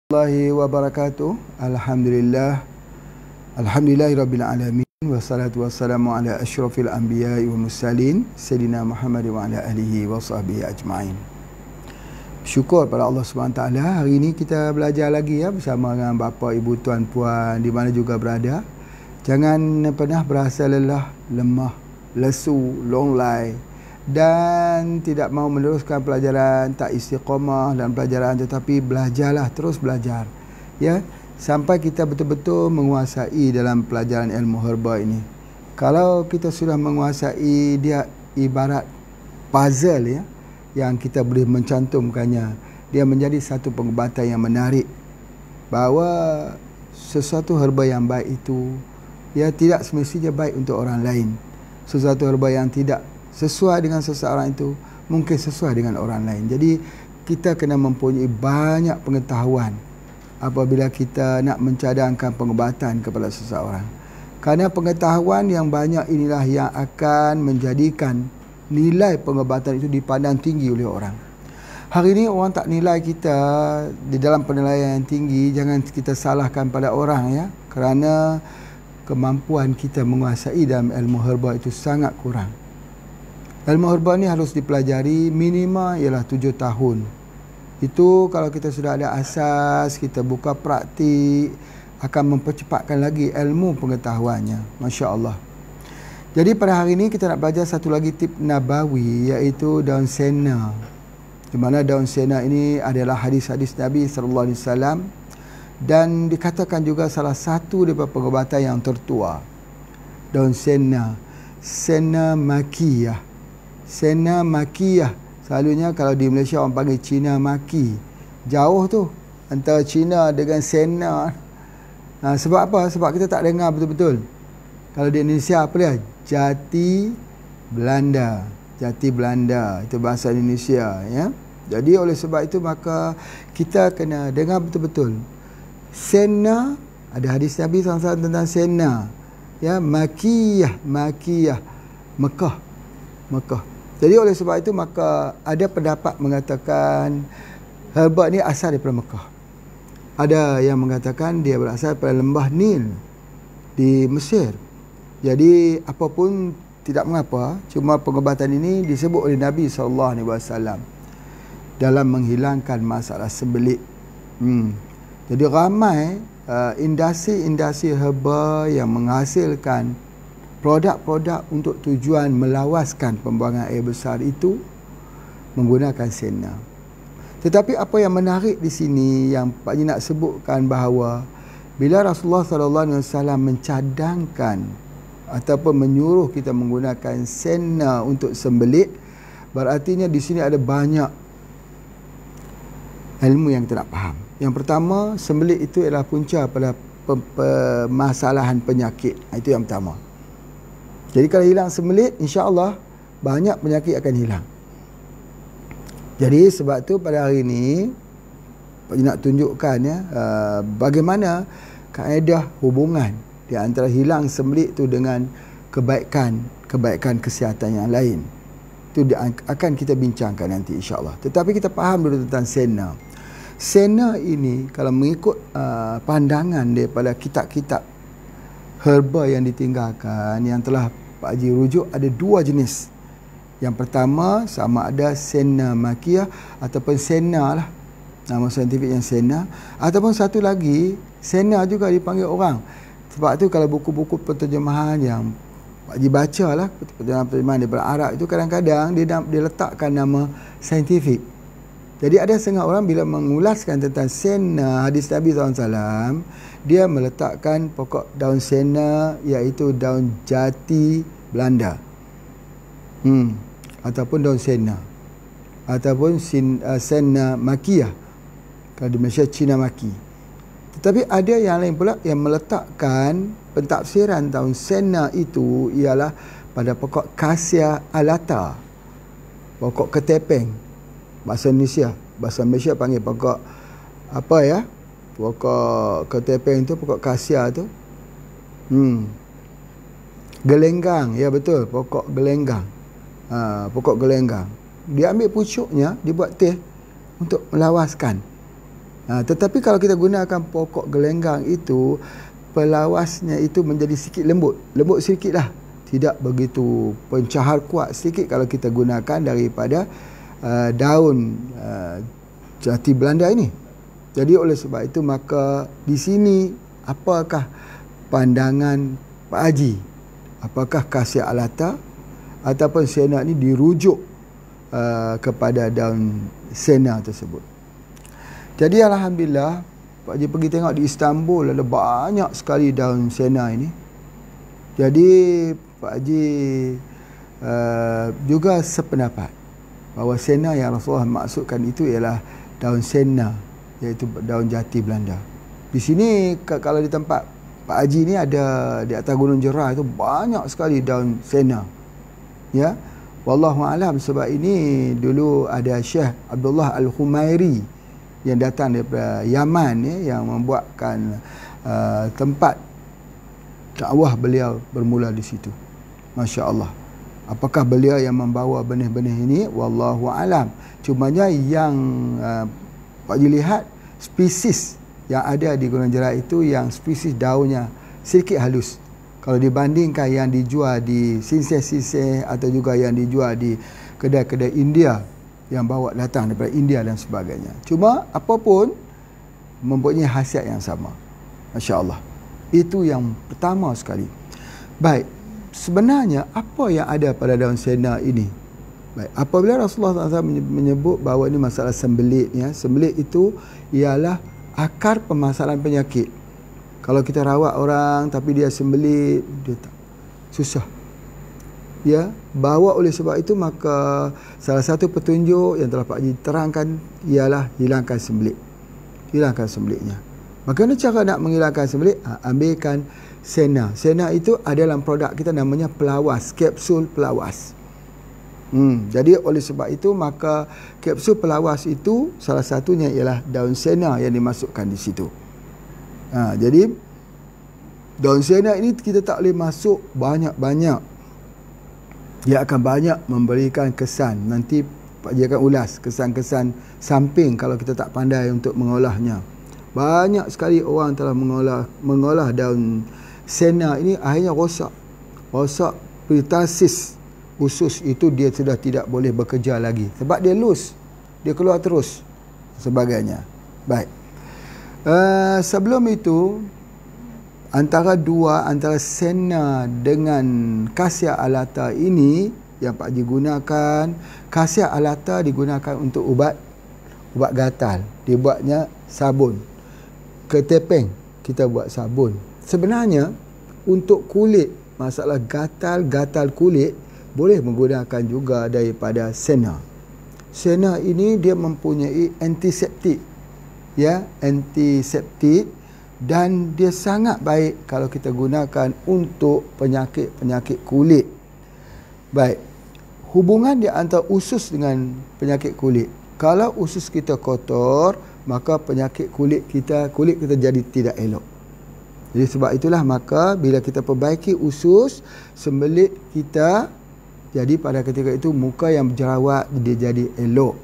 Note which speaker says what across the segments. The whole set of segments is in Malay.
Speaker 1: Warahmatullahi wabarakatuh. Alhamdulillah. Alhamdulillahirabbil alamin wassalatu wassalamu ala asyrafil anbiya'i wal mursalin sayyidina Muhammad wa ala alihi wa sahbihi ajma'in. Syukur pada Allah SWT. Hari ini kita belajar lagi ya bersama dengan bapa, ibu, tuan, puan di mana juga berada. Jangan pernah berasa lelah, lemah, lesu, longlai dan tidak mahu meneruskan pelajaran, tak istiqamah dalam pelajaran, tetapi belajarlah, terus belajar ya, sampai kita betul-betul menguasai dalam pelajaran ilmu herba ini. Kalau kita sudah menguasai, dia ibarat puzzle ya, yang kita boleh mencantumkannya. Dia menjadi satu pengobatan yang menarik, bahawa sesuatu herba yang baik itu ya tidak semestinya baik untuk orang lain. Sesuatu herba yang tidak sesuai dengan seseorang itu mungkin sesuai dengan orang lain. Jadi kita kena mempunyai banyak pengetahuan apabila kita nak mencadangkan pengobatan kepada seseorang. Kerana pengetahuan yang banyak inilah yang akan menjadikan nilai pengobatan itu dipandang tinggi oleh orang. Hari ini orang tak nilai kita di dalam penilaian yang tinggi. Jangan kita salahkan pada orang ya, kerana kemampuan kita menguasai dalam ilmu herba itu sangat kurang. Ilmu herba ni harus dipelajari minima ialah 7 tahun. Itu kalau kita sudah ada asas, kita buka praktik, akan mempercepatkan lagi ilmu pengetahuannya. Masya Allah. Jadi pada hari ini kita nak belajar satu lagi tip nabawi, iaitu daun sena. Di mana daun sena ini adalah hadis-hadis Nabi SAW dan dikatakan juga salah satu daripada pengobatan yang tertua. Daun sena, sena makiyah. Sena makiyah. Selalunya kalau di Malaysia orang panggil Cina maki. Jauh tu antara Cina dengan sena. Sebab apa? Sebab kita tak dengar betul-betul. Kalau di Indonesia apa dia? Jati Belanda. Jati Belanda. Itu bahasa Indonesia ya. Jadi oleh sebab itu maka kita kena dengar betul-betul. Sena, ada hadis Nabi SAW tentang sena. Ya, makiyah, makiyah. Mekah. Mekah. Jadi oleh sebab itu maka ada pendapat mengatakan herba ni asal daripada Mekah. Ada yang mengatakan dia berasal daripada lembah Nil di Mesir. Jadi apapun tidak mengapa, cuma pengobatan ini disebut oleh Nabi SAW dalam menghilangkan masalah sembelit. Jadi ramai industri-industri herba yang menghasilkan produk-produk untuk tujuan melawaskan pembuangan air besar itu menggunakan sena. Tetapi apa yang menarik di sini yang Pak Haji nak sebutkan, bahawa bila Rasulullah SAW mencadangkan ataupun menyuruh kita menggunakan sena untuk sembelit, berartinya di sini ada banyak ilmu yang kita nak faham. Yang pertama, sembelit itu adalah punca pada permasalahan penyakit. Itu yang pertama. Jadi kalau hilang sembelit, insya-Allah banyak penyakit akan hilang. Jadi sebab tu pada hari ini nak tunjukkan ya bagaimana kaedah hubungan di antara hilang sembelit tu dengan kebaikan kesihatan yang lain. Itu akan kita bincangkan nanti insya-Allah. Tetapi kita faham dulu tentang sena. Sena ini kalau mengikut pandangan daripada kitab-kitab herba yang ditinggalkan, yang telah Pak Haji rujuk, ada 2 jenis. Yang pertama sama ada sena makiyah ataupun sena lah, nama saintifik yang sena, ataupun satu lagi sena juga dipanggil orang. Sebab tu kalau buku-buku penterjemahan yang Pak Haji baca lah, penterjemahan daripada Arab itu, kadang-kadang dia letakkan nama saintifik. Jadi ada setengah orang bila mengulaskan tentang sena hadis Nabi SAW, dia meletakkan pokok daun sena iaitu daun jati Belanda, ataupun daun sena, ataupun sena makiyah, kalau di Malaysia Cina maki. Tetapi ada yang lain pula yang meletakkan pentafsiran daun sena itu ialah pada pokok Cassia alata, pokok ketepeng. Bahasa Indonesia, bahasa Malaysia panggil pokok apa ya? Pokok ketepeng tu, pokok Cassia tu. Gelenggang, ya betul, pokok gelenggang. Pokok gelenggang. Dia ambil pucuknya, dibuat teh untuk melawaskan. Tetapi kalau kita gunakan pokok gelenggang itu, pelawasnya itu menjadi sikit lembut sedikit lah, tidak begitu pencahar kuat sedikit kalau kita gunakan daripada daun jati Belanda ini. Jadi oleh sebab itu maka di sini apakah pandangan Pak Haji? Apakah Cassia alata ataupun sena ini dirujuk kepada daun sena tersebut? Jadi alhamdulillah Pak Haji pergi tengok di Istanbul ada banyak sekali daun sena ini. Jadi Pak Haji juga sependapat bahawa sena yang Rasulullah maksudkan itu ialah daun sena, iaitu daun jati Belanda. Di sini kalau di tempat Pak Haji ni ada di atas Gunung Jerah itu banyak sekali daun sena. Ya. Wallahu alam, sebab ini dulu ada Syekh Abdullah Al-Khumairi yang datang daripada Yaman ya, yang membuatkan tempat dakwah beliau bermula di situ. Masya-Allah. Apakah beliau yang membawa benih-benih ini? Wallahu alam. Cumanya yang Pak Haji lihat spesies yang ada di Gunung Jerah itu yang spesies daunnya sedikit halus. Kalau dibandingkan yang dijual di sinseh-sinseh atau juga yang dijual di kedai-kedai India yang bawa datang daripada India dan sebagainya. Cuma apapun mempunyai khasiat yang sama. Masya-Allah. Itu yang pertama sekali. Baik. Sebenarnya apa yang ada pada daun sena ini? Baik, apabila Rasulullah SAW menyebut bahawa ini masalah sembelit ya, sembelit itu ialah akar permasalahan penyakit. Kalau kita rawat orang tapi dia sembelit, dia tak susah. Ya, bahawa oleh sebab itu maka salah satu petunjuk yang telah Pak Haji terangkan ialah hilangkan sembelit. Hilangkan sembilitnya. Bagaimana cara nak menghilangkan sembelit? Ambilkan sena. Sena itu ada dalam produk kita namanya pelawas, kapsul pelawas. Jadi oleh sebab itu maka kapsul pelawas itu salah satunya ialah daun sena yang dimasukkan di situ. Jadi daun sena ini kita tak boleh masuk banyak-banyak. Dia akan banyak memberikan kesan. Nanti Pak Haji akan ulas kesan-kesan samping kalau kita tak pandai untuk mengolahnya. Banyak sekali orang telah mengolah daun sena ini akhirnya rosak peritasis usus itu dia sudah tidak boleh bekerja lagi sebab dia loose, dia keluar terus sebagainya. Baik, sebelum itu antara sena dengan Cassia alata ini yang Pak Haji gunakan, Cassia alata digunakan untuk ubat gatal, dibuatnya sabun. Ketepeng kita buat sabun. Sebenarnya untuk kulit, masalah gatal kulit boleh menggunakan juga daripada sena. Sena ini dia mempunyai antiseptik. Ya, antiseptik, dan dia sangat baik kalau kita gunakan untuk penyakit-penyakit kulit. Baik. Hubungan di antara usus dengan penyakit kulit. Kalau usus kita kotor, maka penyakit kulit kita jadi tidak elok. Jadi sebab itulah maka bila kita perbaiki usus, sembelit kita, jadi pada ketika itu muka yang berjerawat dia jadi elok.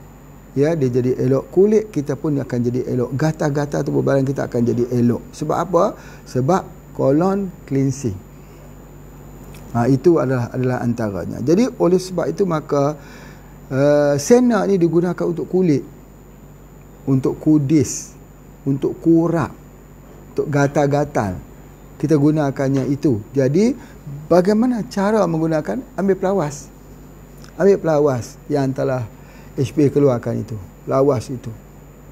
Speaker 1: Ya, dia jadi elok. Kulit kita pun akan jadi elok. Gatal-gatal tubuh badan kita akan jadi elok. Sebab apa? Sebab colon cleansing. Itu adalah antaranya. Jadi oleh sebab itu maka sena ni digunakan untuk kulit, untuk kudis, untuk kurap, untuk gatal-gatal. Kita gunakannya itu. Jadi bagaimana cara menggunakan? Ambil pelawas yang telah HP keluarkan itu. lawas itu.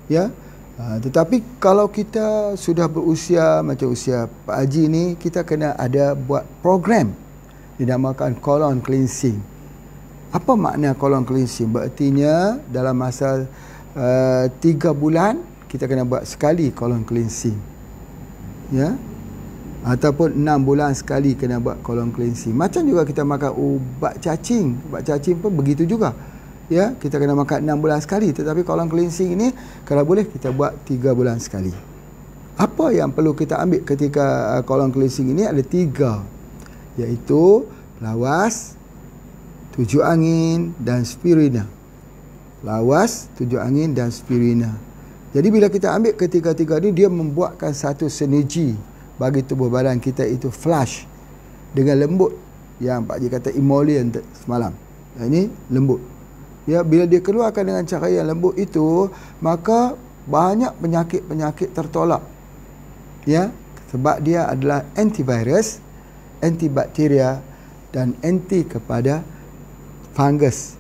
Speaker 1: Ya. Tetapi kalau kita sudah berusia macam usia Pak Haji ni, kita kena ada buat program dinamakan colon cleansing. Apa makna colon cleansing? Berartinya dalam masa 3 bulan kita kena buat sekali colon cleansing. Ya. Ataupun 6 bulan sekali kena buat colon cleansing. Macam juga kita makan ubat cacing. Ubat cacing pun begitu juga. Ya, kita kena makan 6 bulan sekali. Tetapi colon cleansing ini kalau boleh kita buat 3 bulan sekali. Apa yang perlu kita ambil ketika colon cleansing ini? Ada 3, iaitu lawas, tujuh angin dan spirina. Lawas, tujuh angin dan spirina. Jadi bila kita ambil ketiga-tiga ini, dia membuatkan satu sinergi bagi tubuh badan kita itu flush dengan lembut, yang Pak Haji kata emollient semalam. Ini lembut. Ya, bila dia keluarkan dengan cara yang lembut itu, maka banyak penyakit-penyakit tertolak. Ya, sebab dia adalah antivirus, antibakteria dan anti kepada fungus,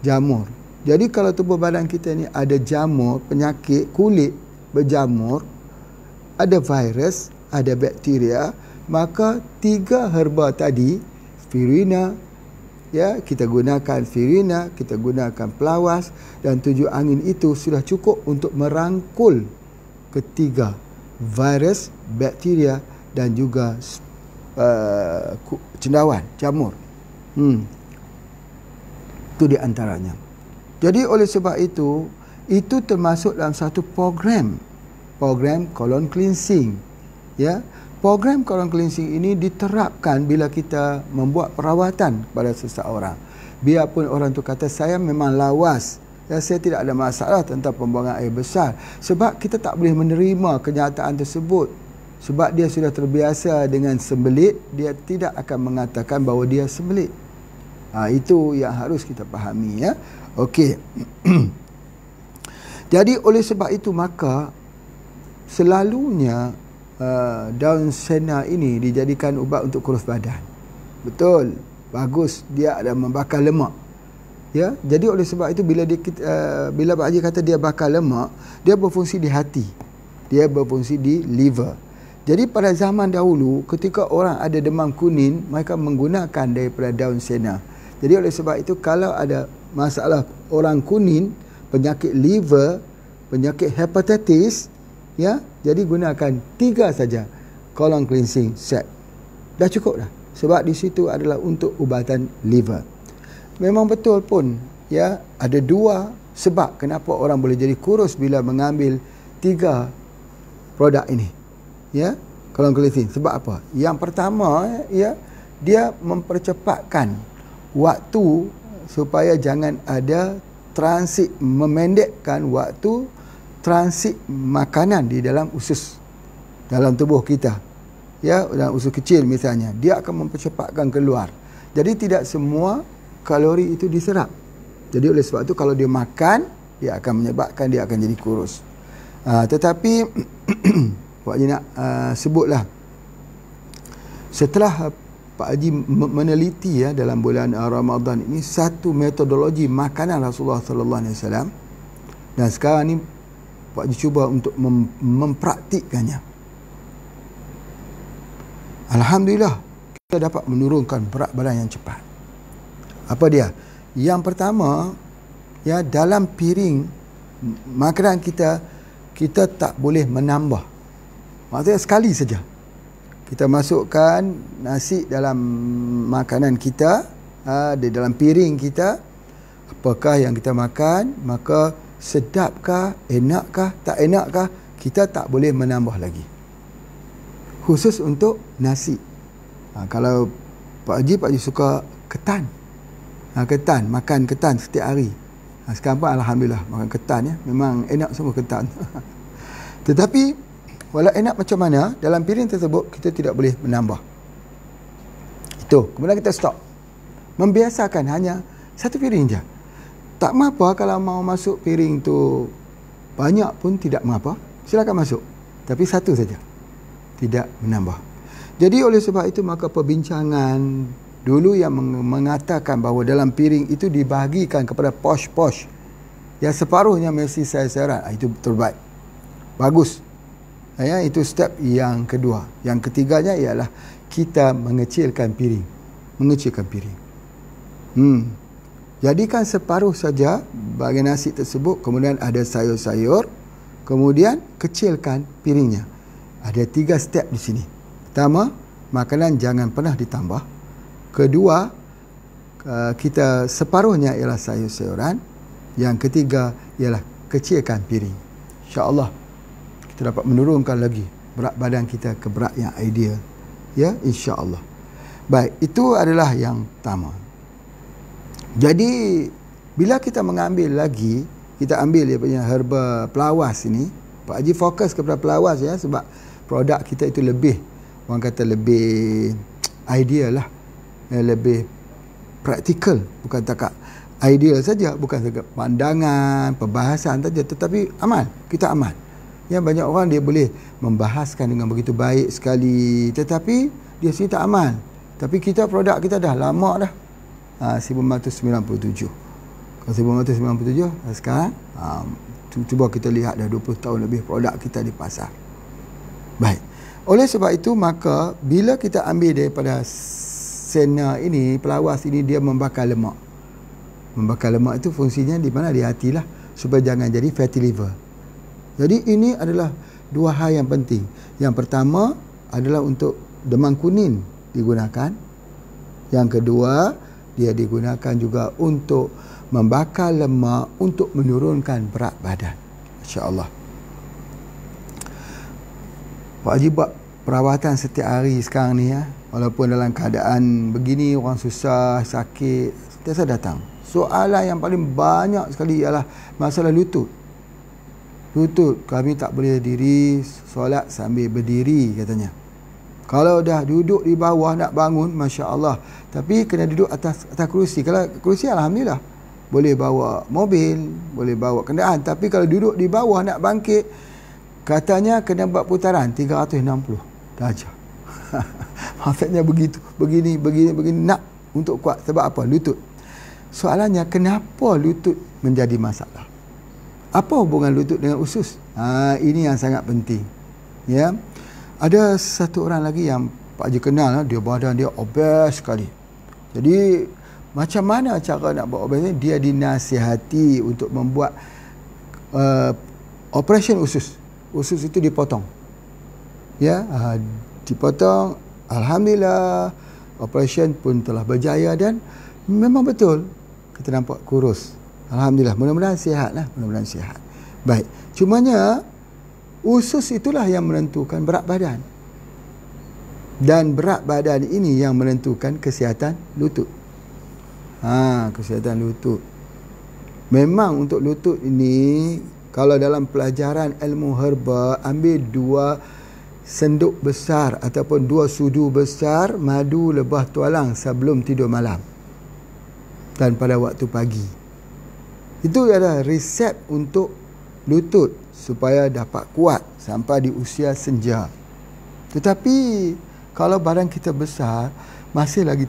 Speaker 1: jamur. Jadi kalau tubuh badan kita ni ada jamur, penyakit kulit berjamur, ada virus, ada bakteria, maka 3 herba tadi, spirina, ya, kita gunakan spirina, kita gunakan pelawas dan tujuh angin itu sudah cukup untuk merangkul ketiga virus, bakteria dan juga cendawan, jamur. Itu di antaranya. Jadi oleh sebab itu termasuk dalam satu program colon cleansing. Ya, program colon cleansing ini diterapkan bila kita membuat perawatan kepada seseorang. Biarpun orang tu kata saya memang lawas, ya, saya tidak ada masalah tentang pembuangan air besar, sebab kita tak boleh menerima kenyataan tersebut. Sebab dia sudah terbiasa dengan sembelit, dia tidak akan mengatakan bahawa dia sembelit. Itu yang harus kita fahami, ya. Okey. Jadi oleh sebab itu maka selalunya daun sena ini dijadikan ubat untuk kurus badan. Betul, bagus, dia ada membakar lemak. Ya, jadi oleh sebab itu bila Pak Haji kata dia bakar lemak, dia berfungsi di hati, dia berfungsi di liver. Jadi pada zaman dahulu ketika orang ada demam kuning, mereka menggunakan daripada daun sena. Jadi oleh sebab itu kalau ada masalah orang kuning, penyakit liver, penyakit hepatitis, ya, jadi gunakan 3 saja colon cleansing set. Dah cukup dah. Sebab di situ adalah untuk ubatan liver. Memang betul pun, ya, ada 2 sebab kenapa orang boleh jadi kurus bila mengambil 3 produk ini. Ya, colon cleansing. Sebab apa? Yang pertama, ya, dia mempercepatkan waktu supaya jangan ada transit, memendekkan waktu transit makanan di dalam usus dalam tubuh kita. Ya, dalam usus kecil misalnya, dia akan mempercepatkan keluar. Jadi tidak semua kalori itu diserap. Jadi oleh sebab itu kalau dia makan, dia akan menyebabkan dia akan jadi kurus. Tetapi Pak Haji nak sebutlah, setelah Pak Haji meneliti, ya, dalam bulan Ramadan ini satu metodologi makanan Rasulullah sallallahu alaihi wasallam, dan sekarang ni Pak Haji cuba untuk mempraktikkannya. Alhamdulillah, kita dapat menurunkan berat badan yang cepat. Apa dia? Yang pertama, ya, dalam piring makanan kita tak boleh menambah. Maksudnya sekali saja kita masukkan nasi dalam makanan kita, di dalam piring kita, apakah yang kita makan, maka sedapkah, enakkah, tak enakkah, kita tak boleh menambah lagi. Khusus untuk nasi. Kalau Pak Haji suka ketan. Ketan, makan ketan setiap hari. Sekarang pun Alhamdulillah makan ketan, ya. Memang enak semua ketan. Tetapi walau enak macam mana, dalam piring tersebut kita tidak boleh menambah. Itu. Kemudian kita stop. Membiasakan hanya satu piring je. Tak mengapa kalau mau masuk piring tu banyak pun tidak mengapa. Silakan masuk. Tapi satu saja. Tidak menambah. Jadi oleh sebab itu maka perbincangan dulu yang mengatakan bahawa dalam piring itu dibahagikan kepada posh-posh. Yang separuhnya mesti sayur-sayuran. Itu terbaik. Bagus. Ya, itu step yang kedua. Yang ketiganya ialah kita mengecilkan piring. Mengecilkan piring. Jadikan separuh saja bahagian nasi tersebut, kemudian ada sayur-sayur, kemudian kecilkan piringnya. Ada 3 step di sini. Pertama, makanan jangan pernah ditambah. Kedua, kita separuhnya ialah sayur-sayuran. Yang ketiga ialah kecilkan piring. InsyaAllah kita dapat menurunkan lagi berat badan kita ke berat yang ideal. Ya, insyaAllah. Baik, itu adalah yang pertama. Jadi bila kita mengambil lagi, kita ambil dia punya herba pelawas ini, Pak Haji fokus kepada pelawas ya, sebab produk kita itu lebih, orang kata lebih ideal lah, lebih praktikal, bukan takat ideal saja, bukan saja pandangan, perbahasan saja, tetapi amal, kita amal. Yang banyak orang dia boleh membahaskan dengan begitu baik sekali, tetapi dia sendiri tak amal. Tapi kita produk kita dah lama dah. 1997. Kalau 1997 sekarang cuba kita lihat dah 20 tahun lebih produk kita di pasar. Baik. Oleh sebab itu maka bila kita ambil daripada sena ini, pelawas ini, dia membakar lemak. Membakar lemak itu fungsinya di mana? Di hati lah, supaya jangan jadi fatty liver. Jadi ini adalah 2 hal yang penting. Yang pertama adalah untuk demam kuning digunakan. Yang kedua, dia digunakan juga untuk membakar lemak, untuk menurunkan berat badan. Masya-Allah. Pak Haji buat perawatan setiap hari sekarang ni ya. Walaupun dalam keadaan begini, orang susah, sakit, sentiasa datang. Soalan yang paling banyak sekali ialah masalah lutut. Lutut, kami tak boleh diri solat sambil berdiri katanya. Kalau dah duduk di bawah nak bangun, Masya Allah. Tapi kena duduk atas kerusi. Kalau kerusi, Alhamdulillah. Boleh bawa mobil, boleh bawa kenderaan. Tapi kalau duduk di bawah nak bangkit, katanya kena buat putaran 360 darjah. Maksudnya begitu. Begini. Nak untuk kuat. Sebab apa? Lutut. Soalannya, kenapa lutut menjadi masalah? Apa hubungan lutut dengan usus? Ini yang sangat penting. Ya. Ada satu orang lagi yang Pak Haji kenal, dia badan dia obes sekali. Jadi macam mana cara nak buat obes ni? Dia dinasihati untuk membuat operation usus. Usus itu dipotong. Ya, dipotong. Alhamdulillah, operation pun telah berjaya dan memang betul kita nampak kurus. Alhamdulillah, mudah-mudahan sihat lah, mudah-mudahan sihat. Baik, cumanya usus itulah yang menentukan berat badan. Dan berat badan ini yang menentukan kesihatan lutut. Kesihatan lutut. Memang untuk lutut ini, kalau dalam pelajaran ilmu herba, ambil 2 senduk besar ataupun 2 sudu besar madu lebah tualang sebelum tidur malam. Dan pada waktu pagi. Itu adalah resep untuk lutut supaya dapat kuat sampai di usia senja. Tetapi kalau badan kita besar, masih lagi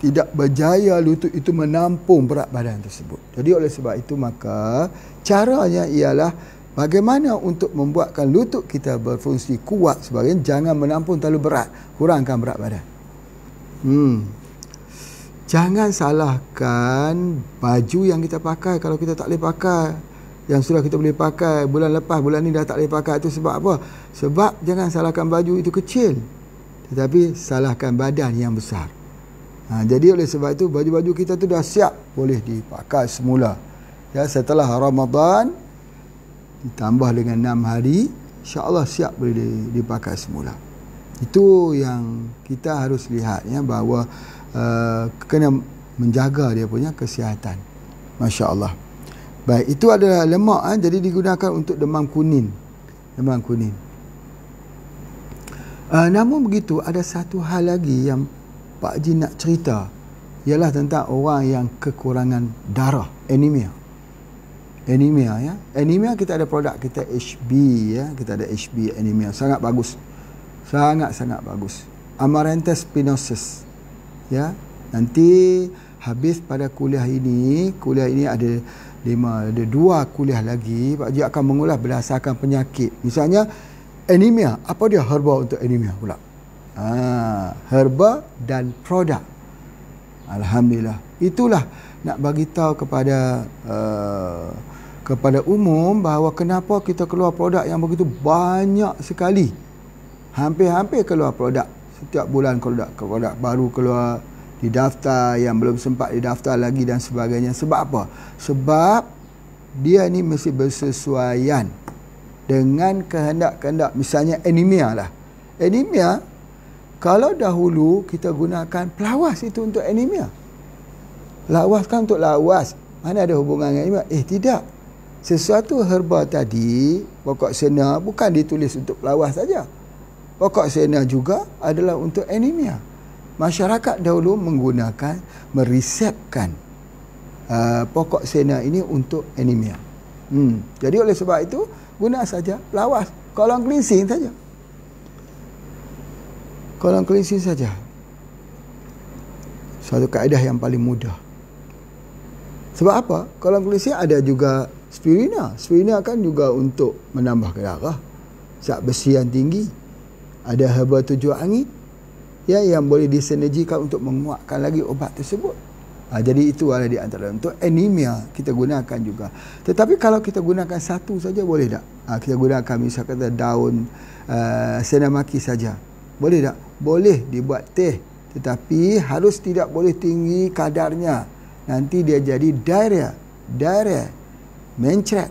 Speaker 1: tidak berjaya lutut itu menampung berat badan tersebut. Jadi oleh sebab itu maka caranya ialah bagaimana untuk membuatkan lutut kita berfungsi kuat sebagainya, jangan menampung terlalu berat, kurangkan berat badan. Jangan salahkan baju yang kita pakai kalau kita tak boleh pakai. Yang sudah kita boleh pakai bulan lepas, bulan ni dah tak boleh pakai. Itu sebab apa? Sebab jangan salahkan baju itu kecil, tetapi salahkan badan yang besar. Jadi oleh sebab itu baju-baju kita tu dah siap boleh dipakai semula. Ya, setelah Ramadan ditambah dengan 6 hari, insya-Allah siap boleh dipakai semula. Itu yang kita harus lihat ya, bahawa kena menjaga dia punya kesihatan. Masya-Allah. Baik, itu adalah lemak jadi digunakan untuk demam kuning. Demam kuning. Namun begitu, ada satu hal lagi yang Pak Haji nak cerita, ialah tentang orang yang kekurangan darah, anemia. Anemia ya. Anemia kita ada produk kita HB ya, kita ada HB anemia, sangat bagus. Sangat-sangat bagus. Amaranthus spinosus. Ya. Nanti habis pada kuliah ini ada 5, ada 2 kuliah lagi. Pak Haji akan mengulas berdasarkan penyakit. Misalnya anemia, apa dia herba untuk anemia pula? Herba dan produk. Alhamdulillah. Itulah nak bagi tahu kepada umum bahawa kenapa kita keluar produk yang begitu banyak sekali. Hampir-hampir keluar produk. Setiap bulan produk baru keluar, didaftar, yang belum sempat didaftar lagi dan sebagainya. Sebab apa? Sebab dia ni mesti bersesuaian dengan kehendak-kehendak. Misalnya anemia lah. Anemia, kalau dahulu kita gunakan pelawas itu untuk anemia. Lawas kan untuk lawas. Mana ada hubungan dengan anemia? Tidak. Sesuatu herba tadi, pokok sena, bukan ditulis untuk pelawas saja. Pokok sena juga adalah untuk anemia. Masyarakat dahulu meresepkan pokok sena ini untuk anemia. Jadi oleh sebab itu, guna saja pelawas. Kolon cleansing saja. Kolon cleansing saja. Satu kaedah yang paling mudah. Sebab apa? Kolon cleansing ada juga spirulina. Spirulina kan juga untuk menambah darah. Zat besi yang tinggi. Ada herba 7 angin yang boleh disinergikan untuk menguatkan lagi obat tersebut. Jadi itu ada di antara. Untuk anemia kita gunakan juga. Tetapi kalau kita gunakan satu saja boleh tak? Kita gunakan misalkan daun senamaki saja. Boleh tak? Boleh dibuat teh. Tetapi harus tidak boleh tinggi kadarnya. Nanti dia jadi diarrhea, mencret,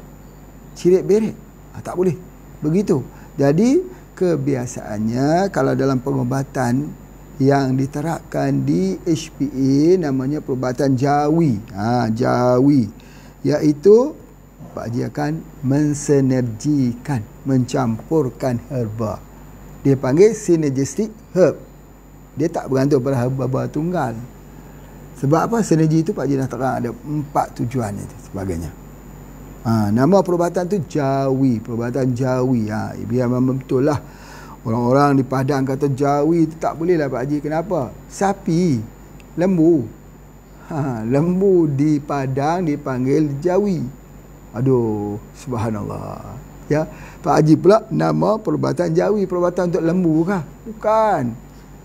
Speaker 1: cirit berit. Tak boleh. Begitu. Jadi kebiasaannya kalau dalam pengobatan yang diterapkan di HPA namanya perubatan jawi. Jawi. Iaitu Pak Haji akan mensinergikan, mencampurkan herba. Dia panggil synergistic herb. Dia tak bergantung pada herba tunggal. Sebab apa? Sinergi itu Pak Haji dah terang ada 4 tujuan itu sebagainya. Nama perubatan tu jawi, perubatan jawi. Biar memang betul lah. Orang-orang di Padang kata jawi itu tak boleh lah Pak Haji. Kenapa? Sapi, lembu. Lembu di Padang dipanggil jawi. Aduh, subhanallah. Ya, Pak Haji pula nama perubatan jawi, perubatan untuk lembu kah? Bukan.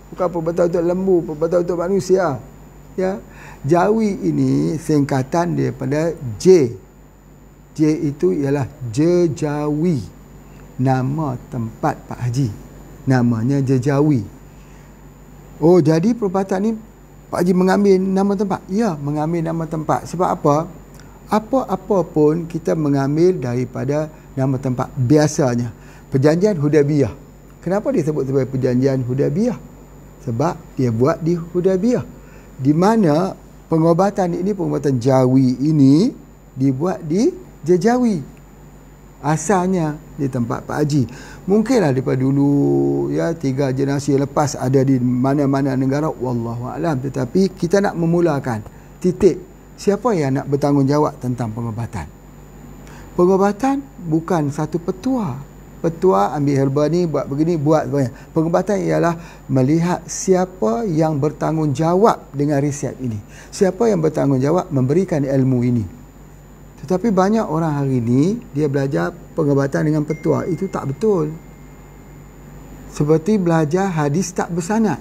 Speaker 1: Bukan perubatan untuk lembu, perubatan untuk manusia. Ya, jawi ini singkatan daripada J. J itu ialah Jejawi. Nama tempat Pak Haji. Namanya Jejawi. Oh, jadi perubatan ni Pak Haji mengambil nama tempat? Ya, mengambil nama tempat. Sebab apa? Apa-apa pun kita mengambil daripada nama tempat. Biasanya Perjanjian Hudaybiyah. Kenapa disebut sebagai Perjanjian Hudaybiyah? Sebab dia buat di Hudaybiyah. Di mana pengobatan jawi ini dibuat di Jejawi. Asalnya di tempat Pak Haji. Mungkinlah daripada dulu 3 generasi lepas ada di mana-mana negara, wallahu a'lam. Tetapi kita nak memulakan titik siapa yang nak bertanggungjawab tentang pengobatan. Pengobatan bukan satu petua. Petua ambil herba ni, buat begini, buat sebagainya. Pengobatan ialah melihat siapa yang bertanggungjawab dengan riset ini. Siapa yang bertanggungjawab memberikan ilmu ini. Tetapi banyak orang hari ini, dia belajar pengobatan dengan petua. Itu tak betul. Seperti belajar hadis tak bersanad.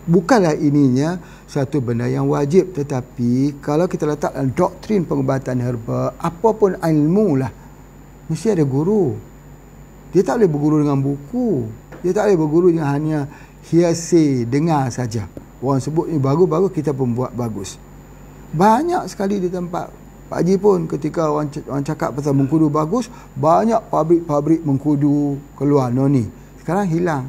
Speaker 1: Bukanlah ininya satu benda yang wajib. Tetapi kalau kita letak dalam doktrin pengobatan herba, apapun ilmu lah, mesti ada guru. Dia tak boleh berguru dengan buku. Dia tak boleh berguru dengan hanya hearsay, dengar saja. Orang sebut ni bagus-bagus, kita pun buat bagus. Banyak sekali di tempat Pak Haji pun ketika orang cakap pasal mengkudu bagus, banyak pabrik-pabrik mengkudu keluar noni. Sekarang hilang.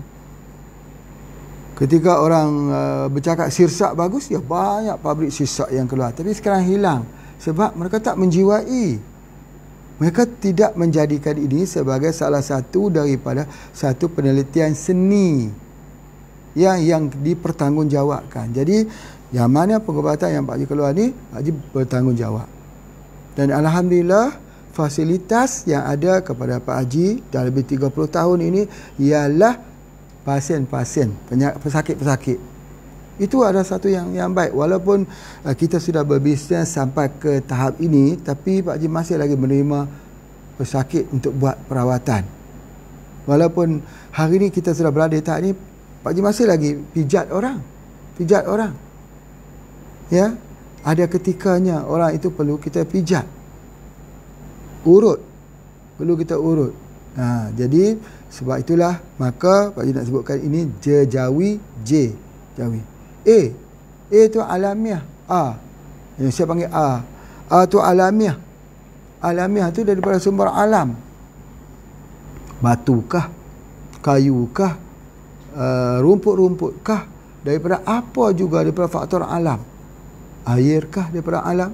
Speaker 1: Ketika orang bercakap sirsak bagus, banyak pabrik sirsak yang keluar. Tapi sekarang hilang. Sebab mereka tak menjiwai. Mereka tidak menjadikan ini sebagai salah satu daripada satu penelitian seni yang dipertanggungjawabkan. Jadi yang mana pengobatan yang Pak Haji keluar ni, Pak Haji bertanggungjawab. Dan alhamdulillah fasilitas yang ada kepada Pak Haji dah lebih 30 tahun ini ialah pasien-pasien, pesakit-pesakit Itu adalah satu yang baik. Walaupun kita sudah berbisnes sampai ke tahap ini, tapi Pak Haji masih lagi menerima pesakit untuk buat perawatan. Walaupun hari ini kita sudah berada di tahap ini, Pak Haji masih lagi pijat orang. Ya, ada ketikanya orang itu perlu kita pijat. Perlu kita urut. Jadi sebab itulah maka Pak Haji nak sebutkan ini jejawi, jawi. A tu alamiah. Yang saya panggil A tu alamiah. Alamiah tu daripada sumber alam. Batukah, kayukah, rumput-rumputkah, daripada apa juga, daripada faktor alam. Airkah daripada alam.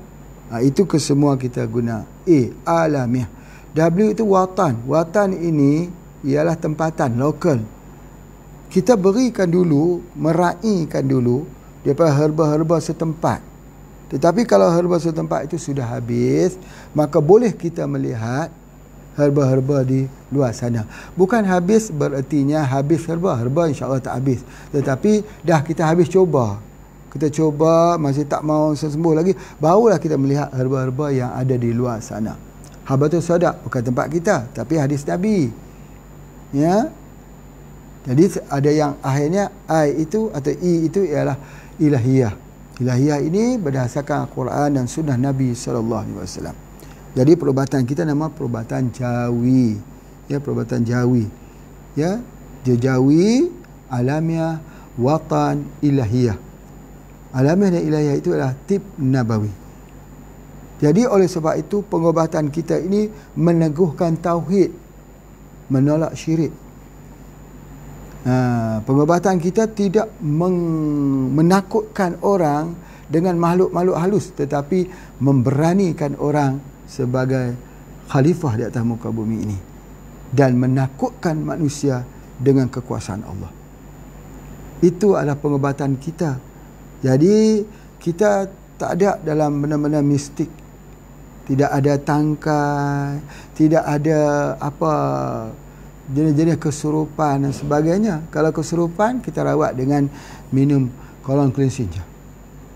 Speaker 1: Itu kesemua kita guna A, alamiah. W itu watan. Watan ini ialah tempatan, lokal. Kita berikan dulu, meraihkan dulu daripada herba-herba setempat. Tetapi kalau herba setempat itu sudah habis, maka boleh kita melihat herba-herba di luar sana. Bukan habis berertinya habis herba insya-Allah tak habis. Tetapi dah kita habis coba. Kita coba masih tak mau sembuh lagi, barulah kita melihat herba-herba yang ada di luar sana. Habatus Sauda bukan tempat kita, tapi hadis Nabi. Ya. Jadi ada yang akhirnya I itu atau I itu ialah ilahiyah. Ilahiyah ini berdasarkan Al-Quran dan sunnah Nabi SAW. Jadi perubatan kita nama perubatan jawi. Ya, perubatan jawi. Ya, jawi, alamiah, watan, ilahiyah. Alamiah dan ilahiyah itu adalah tib nabawi. Jadi oleh sebab itu pengobatan kita ini meneguhkan tauhid, menolak syirik. Pengobatan kita tidak menakutkan orang dengan makhluk-makhluk halus, tetapi memberanikan orang sebagai khalifah di atas muka bumi ini dan menakutkan manusia dengan kekuasaan Allah. Itu adalah pengobatan kita. Jadi kita tak ada dalam benda-benda mistik. Tidak ada tangkai, tidak ada apa jenis-jenis kesurupan dan sebagainya. Kalau kesurupan kita rawat dengan minum kolon cleansing je.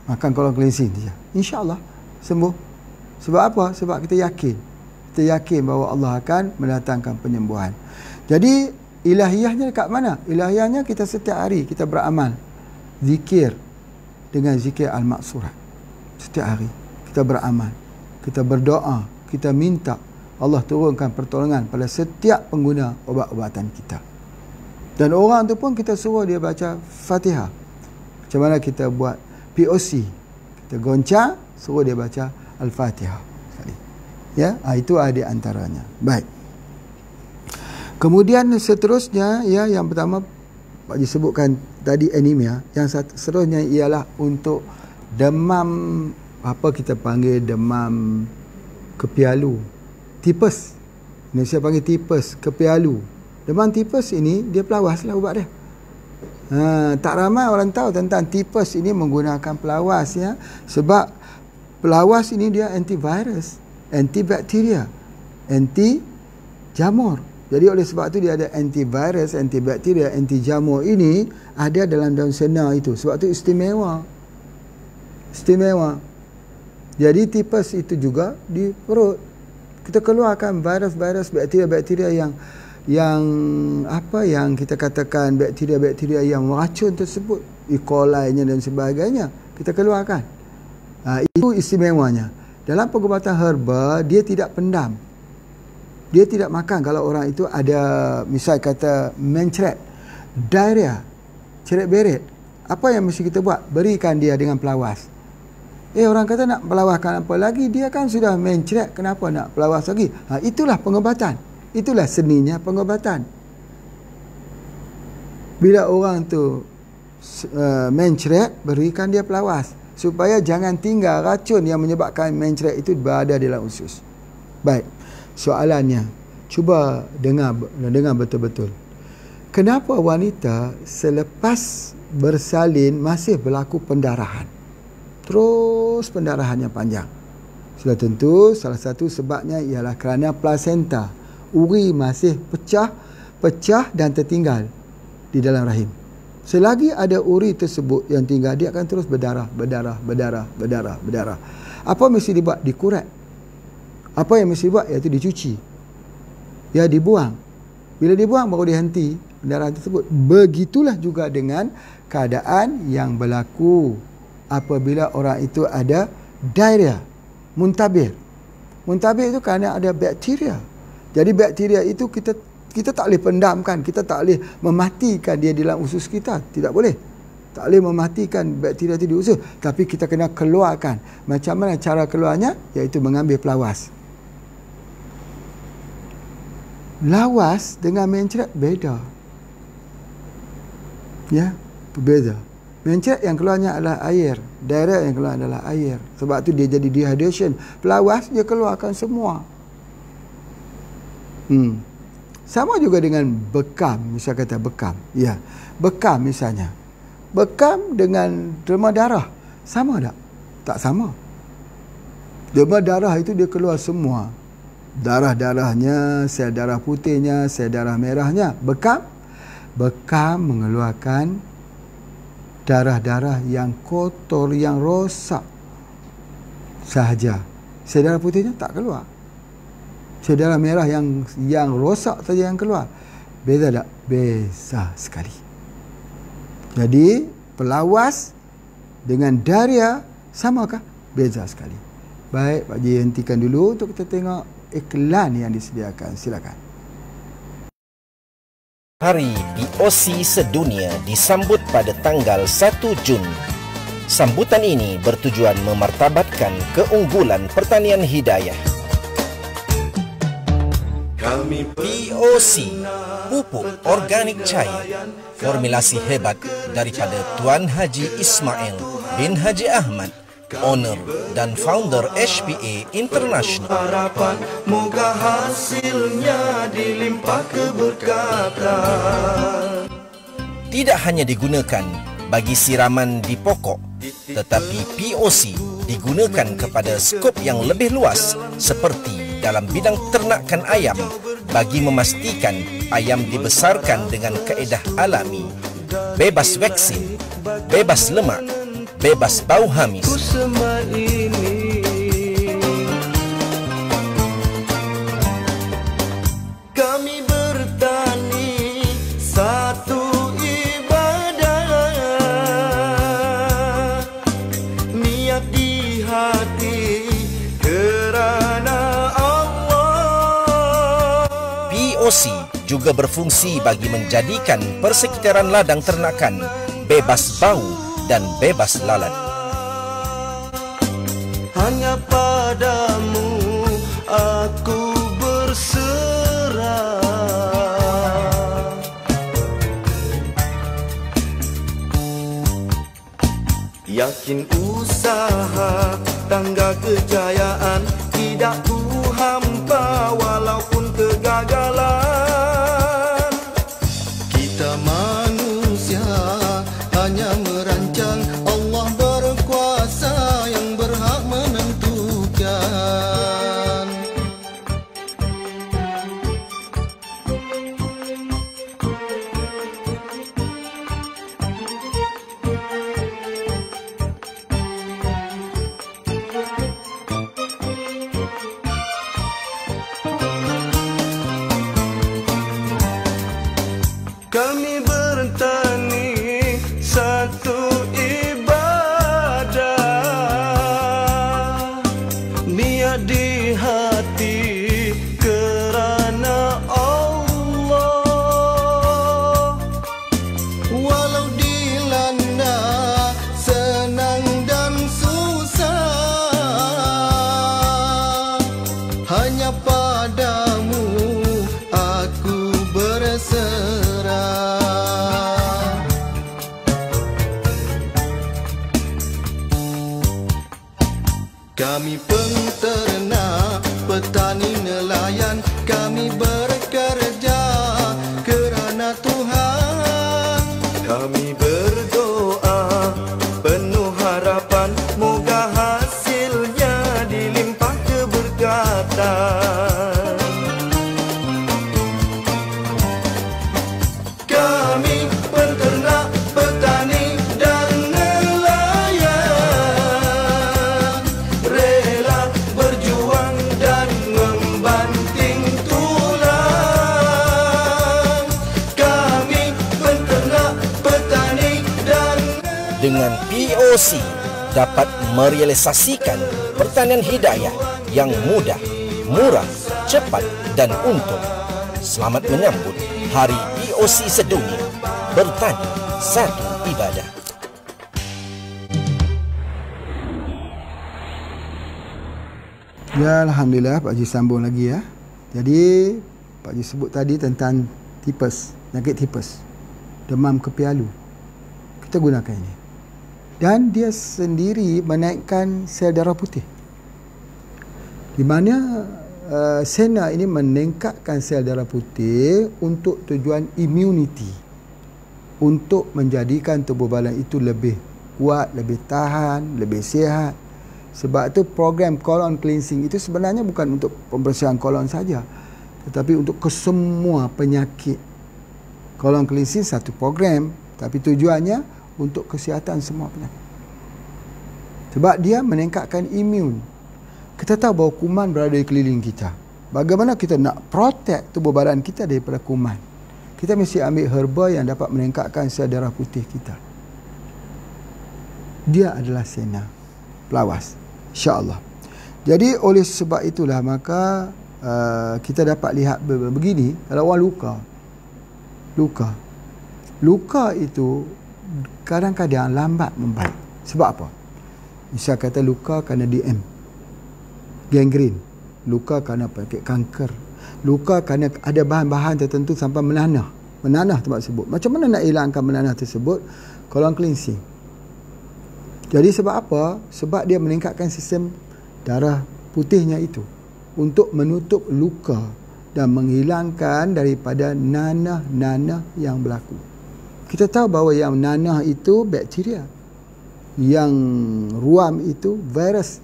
Speaker 1: Makan kolon cleansing je. InsyaAllah sembuh. Sebab apa? Sebab kita yakin. Kita yakin bahawa Allah akan mendatangkan penyembuhan. Jadi ilahiyahnya dekat mana? Ilahiyahnya kita setiap hari kita beramal. Zikir dengan zikir al-maksurat. Setiap hari kita beramal. Kita berdoa. Kita minta Allah turunkan pertolongan pada setiap pengguna obat-obatan kita. Dan orang tu pun kita suruh dia baca Fatihah. Macam mana kita buat POC. Kita goncang, suruh dia baca Al-Fatihah. Ya, itu ada antaranya. Baik. Kemudian seterusnya, ya, yang pertama Pak Haji sebutkan tadi anemia. Yang seterusnya ialah untuk demam, apa kita panggil demam kepialu. Tipes. Indonesia panggil tipes, kepialu. Demam tipes ini dia pelawas lah ubat dia. Tak ramai orang tahu tentang tipes ini menggunakan pelawas, ya. Sebab pelawas ini dia antivirus, antibakteria, anti jamur. Jadi oleh sebab itu dia ada antivirus, antibakteria, anti jamur ini ada dalam daun sena itu. Sebab itu istimewa. Istimewa. Jadi tipes itu juga di perut. Kita keluarkan virus-virus, bakteria-bakteria yang kita katakan bakteria-bakteria yang meracun tersebut, E. coli-nya dan sebagainya, kita keluarkan. Itu istimewanya. Dalam pengobatan herba, dia tidak pendam. Dia tidak makan kalau orang itu ada, misal kata mencret, diarrhea, ceret beret. Apa yang mesti kita buat? Berikan dia dengan pelawas. Orang kata nak pelawaskan apa lagi? Dia kan sudah mencret, kenapa nak pelawas lagi? Itulah pengobatan. Itulah seninya pengobatan. Bila orang tu mencret, berikan dia pelawas. Supaya jangan tinggal racun yang menyebabkan mencret itu berada dalam usus. Baik, soalannya, cuba dengar betul-betul. Kenapa wanita selepas bersalin masih berlaku pendarahan? Terus pendarahan yang panjang. Sudah tentu salah satu sebabnya ialah kerana plasenta, uri masih pecah dan tertinggal di dalam rahim. Selagi ada uri tersebut yang tinggal, dia akan terus berdarah. Apa mesti dibuat? Dikurat. Apa yang mesti dibuat? Iaitu dicuci. Ya, dibuang. Bila dibuang baru dihenti darah tersebut. Begitulah juga dengan keadaan yang berlaku apabila orang itu ada diarrhea, muntabir. Muntabir itu kerana ada bakteria. Jadi bakteria itu kita tak boleh pendamkan, kita tak boleh mematikan dia di dalam usus kita. Tidak boleh. Tak boleh mematikan bakteria itu di usus. Tapi kita kena keluarkan. Macam mana cara keluarnya? Iaitu mengambil pelawas. Lawas dengan mencret beda. Ya, berbeza. Mencret yang keluarnya adalah air. Diarrhea yang keluar adalah air. Sebab tu dia jadi dehydration. Pelawas dia keluarkan semua. Sama juga dengan bekam. Misal kata bekam. Ya, bekam misalnya. Bekam dengan derma darah. Sama tak? Tak sama. Derma darah itu dia keluar semua. Darah-darahnya, sel darah putihnya, sel darah merahnya. Bekam mengeluarkan darah-darah yang kotor, yang rosak sahaja. Sel darah putihnya tak keluar. Sel darah merah yang rosak saja yang keluar. Beza tak? Beza sekali. Jadi pelawas dengan diarrhea samakah? Beza sekali. Baik, Pak Haji hentikan dulu untuk kita tengok iklan yang disediakan. Silakan.
Speaker 2: Hari POC sedunia disambut pada tanggal 1 Jun. Sambutan ini bertujuan memartabatkan keunggulan pertanian hidayah. POC, pupuk organik cair, formulasi hebat daripada Tuan Haji Ismail bin Haji Ahmad, owner dan founder HPA International.
Speaker 3: Harapan moga hasilnya dilimpah keberkatan.
Speaker 2: Tidak hanya digunakan bagi siraman di pokok, tetapi POC digunakan kepada skop yang lebih luas seperti dalam bidang ternakan ayam bagi memastikan ayam dibesarkan dengan kaedah alami, bebas vaksin, bebas lemak, bebas bau hamis.
Speaker 3: Kami bertani satu ibadah, niat di hati kerana Allah.
Speaker 2: POC juga berfungsi bagi menjadikan persekitaran ladang ternakan bebas bau dan bebas lalat.
Speaker 3: Hanya padamu aku berserah. Yakin usaha tangga kejayaan tidak ku hampa walaupun kegagalan. Kita manusia hanya merancang, Allah berkuasa yang berhak menentukan. Kami bertani satu ibadah, niat di hati kerana Allah. Walau dilanda senang dan susah, hanya padamu aku berserah. Kami penternak, petani nelayan, kami bekerja kerana Tuhan. Kami berdoa penuh harapan, moga hasilnya dilimpah keberkatan. Kami penternak,
Speaker 2: Dengan POC dapat merealisasikan pertanian hidayah yang mudah, murah, cepat dan untung. Selamat menyambut Hari POC Sedunia. Bertani satu ibadah.
Speaker 1: Ya, Alhamdulillah Pak Haji sambung lagi ya. Jadi Pak Haji sebut tadi tentang tipes, penyakit tipes, demam kepialu. Kita gunakan ini. Dan dia sendiri menaikkan sel darah putih. Di mana sena ini meningkatkan sel darah putih untuk tujuan immunity. Untuk menjadikan tubuh badan itu lebih kuat, lebih tahan, lebih sihat. Sebab itu program colon cleansing itu sebenarnya bukan untuk pembersihan kolon saja, tetapi untuk kesemua penyakit. Colon cleansing satu program, tapi tujuannya untuk kesihatan semua penyakit. Sebab dia meningkatkan imun. Kita tahu bahawa kuman berada di keliling kita. Bagaimana kita nak protect tubuh badan kita daripada kuman? Kita mesti ambil herba yang dapat meningkatkan sel darah putih kita. Dia adalah sena, pelawas, insya-Allah. Jadi oleh sebab itulah maka kita dapat lihat begini, kalau orang luka itu kadang-kadang lambat membaik. Sebab apa? Misal kata luka kerana DM, gangren, luka kerana penyakit kanker, luka kerana ada bahan-bahan tertentu sampai menanah tempat tersebut. Macam mana nak hilangkan menanah tersebut? Colon cleansing. Jadi sebab apa? Sebab dia meningkatkan sistem darah putihnya itu untuk menutup luka dan menghilangkan daripada nanah-nanah yang berlaku. Kita tahu bahawa yang nanah itu bakteria, yang ruam itu virus,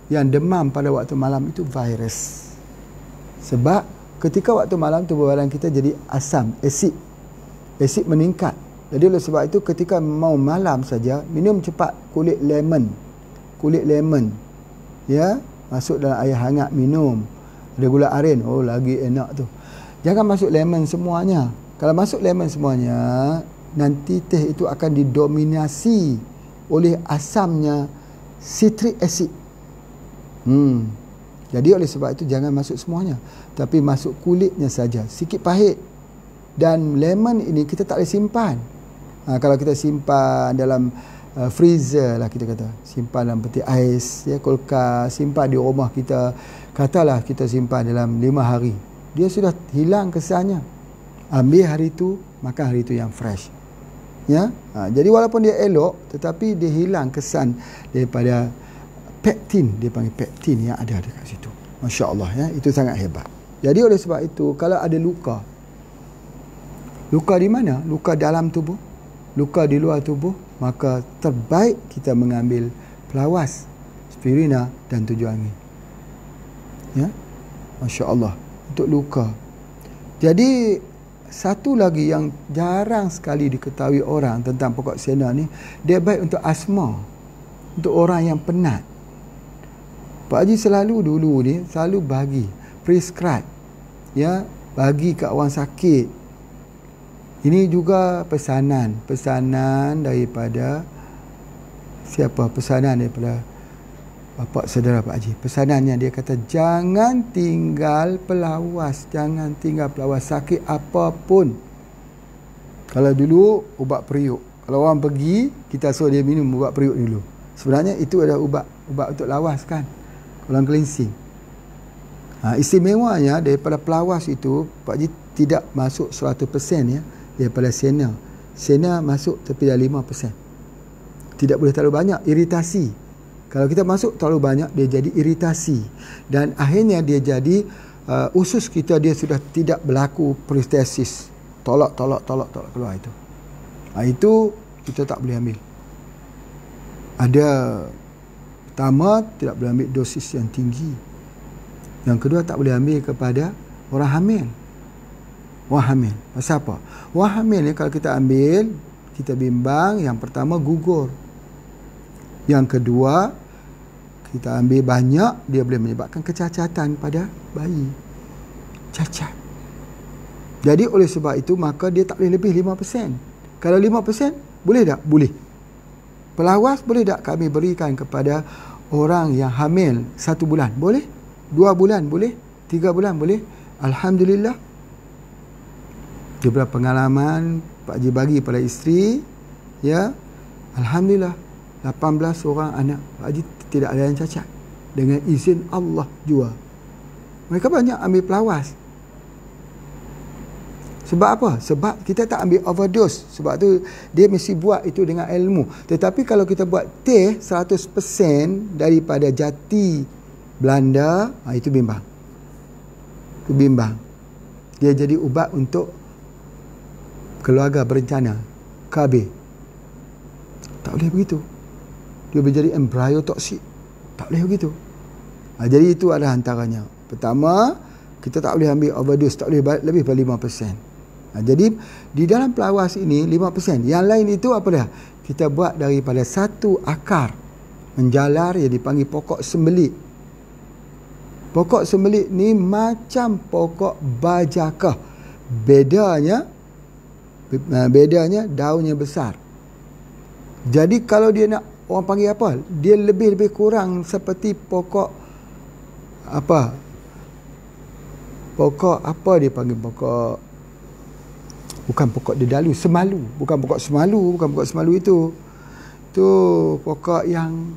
Speaker 1: yang demam pada waktu malam itu virus. Sebab ketika waktu malam tubuh badan kita jadi asam, asid meningkat. Jadi oleh sebab itu ketika mau malam saja minum cepat kulit lemon, ya, masuk dalam air hangat minum. Ada gula aren, oh lagi enak tu. Jangan masuk lemon semuanya. Kalau masuk lemon semuanya, nanti teh itu akan didominasi oleh asamnya citric acid. Jadi oleh sebab itu jangan masuk semuanya, tapi masuk kulitnya saja, sikit pahit. Dan lemon ini kita tak boleh simpan. Kalau kita simpan dalam freezer lah, kita kata simpan dalam peti ais, ya, kulkas, simpan di rumah kita, katalah kita simpan dalam 5 hari, dia sudah hilang kesannya. Ambil hari itu, makan hari itu yang fresh, ya. Jadi walaupun dia elok, tetapi dia hilang kesan daripada pektin, dia panggil pektin yang ada dekat situ. Masya Allah, ya, itu sangat hebat. Jadi oleh sebab itu kalau ada luka di mana? Luka dalam tubuh, luka di luar tubuh, maka terbaik kita mengambil pelawas, spirina dan 7 angin. Ya, Masya Allah, untuk luka. Jadi satu lagi yang jarang sekali diketahui orang tentang pokok sena ni, dia baik untuk asma, untuk orang yang penat. Pak Haji selalu dulu ni selalu bagi prescribe, ya, bagi kat orang sakit. Ini juga pesanan daripada siapa? Pesanan daripada bapa saudara Pak Haji. Pesanannya dia kata jangan tinggal pelawas, sakit apapun. Kalau dulu ubat periuk, kalau orang pergi kita suruh dia minum ubat periuk dulu. Sebenarnya itu adalah ubat untuk lawas kan, colon cleansing. Istimewanya daripada pelawas itu Pak Haji tidak masuk 100% ya. Daripada sena masuk tapi dah 5%. Tidak boleh terlalu banyak, iritasi. Kalau kita masuk terlalu banyak, dia jadi iritasi. Dan akhirnya dia jadi usus kita dia sudah tidak berlaku peristalsis. Tolak keluar itu. Itu kita tak boleh ambil. Ada pertama, tidak boleh ambil dosis yang tinggi. Yang kedua, tak boleh ambil kepada orang hamil. Pasal apa? Orang hamil ni kalau kita ambil, kita bimbang, yang pertama gugur. Yang kedua, kita ambil banyak, dia boleh menyebabkan kecacatan pada bayi. Cacat. Jadi oleh sebab itu, maka dia tak boleh lebih 5%. Kalau 5%, boleh tak? Boleh. Pelawas boleh tak kami berikan kepada orang yang hamil 1 bulan? Boleh? 2 bulan boleh? 3 bulan boleh? Alhamdulillah. Daripada pengalaman Pak Haji bagi pada isteri, ya, alhamdulillah 18 orang anak Pak Haji tidak ada yang cacat dengan izin Allah jua. Mereka banyak ambil pelawas. Sebab apa? Sebab kita tak ambil overdose. Sebab tu dia mesti buat itu dengan ilmu. Tetapi kalau kita buat teh 100% daripada jati Belanda, itu bimbang. Itu bimbang. Dia jadi ubat untuk keluarga berencana, KB. Tak boleh begitu. Dia menjadi embryotoksik. Tak boleh begitu. Jadi itu adalah antaranya. Pertama, kita tak boleh ambil overdose, tak boleh lebih daripada 5%. Jadi di dalam pelawas ini 5%. Yang lain itu apa dia? Kita buat daripada satu akar menjalar yang dipanggil pokok sembelit. Pokok sembelit ni macam pokok bajakah. Bedanya daunnya besar. Jadi kalau dia nak, orang panggil apa? Dia lebih kurang seperti pokok apa? Pokok apa dia panggil? Pokok, bukan pokok dedalu, semalu. Bukan pokok semalu itu. Itu pokok yang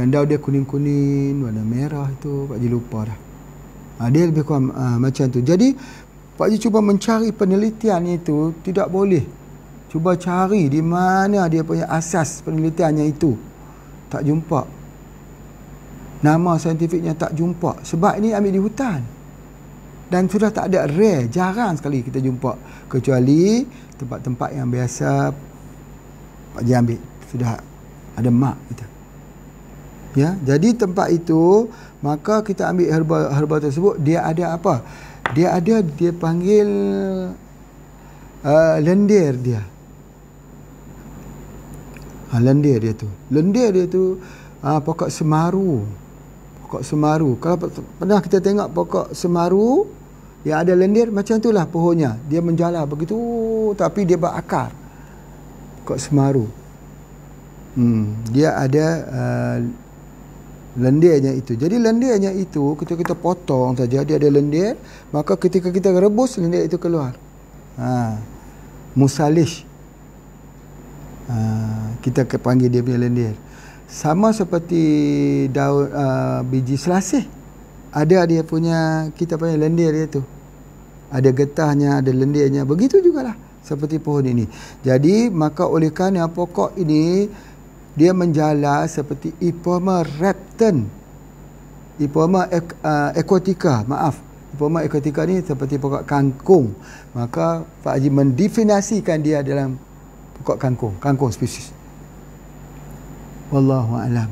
Speaker 1: daun dia kuning-kuning, warna merah itu. Pak Haji lupa dah. Dia lebih kurang macam tu. Jadi Pak Haji cuba mencari penelitian itu, tidak boleh. Cuba cari di mana dia punya asas penelitiannya itu. Tak jumpa. Nama saintifiknya tak jumpa. Sebab ini ambil di hutan. Dan sudah tak ada, rare, jarang sekali kita jumpa. Kecuali tempat-tempat yang biasa Pak Haji ambil. Sudah ada mark kita. Ya, jadi tempat itu, maka kita ambil herba tersebut, dia ada apa? Dia panggil lendir dia. Lendir dia tu pokok semaru. Pokok semaru. Kalau pernah kita tengok pokok semaru yang ada lendir, macam itulah pohonnya. Dia menjalar begitu, tapi dia berakar. Pokok semaru. Dia ada lendirnya itu. Jadi lendirnya itu, ketika kita potong saja, dia ada lendir, maka ketika kita rebus, lendir itu keluar. Musalish. Kita panggil dia punya lendir. Sama seperti daun biji selasih. Ada dia punya, kita punya lendir dia tu. Ada getahnya, ada lendirnya. Begitu jugalah seperti pohon ini. Jadi maka oleh kerana pokok ini dia menjalar seperti Ipoma repten. Ipoma aquatica, Ipoma aquatica ni seperti pokok kangkung. Maka Pak Haji mendefinisikan dia dalam pokok kangkung spesies. Wallahu a'lam.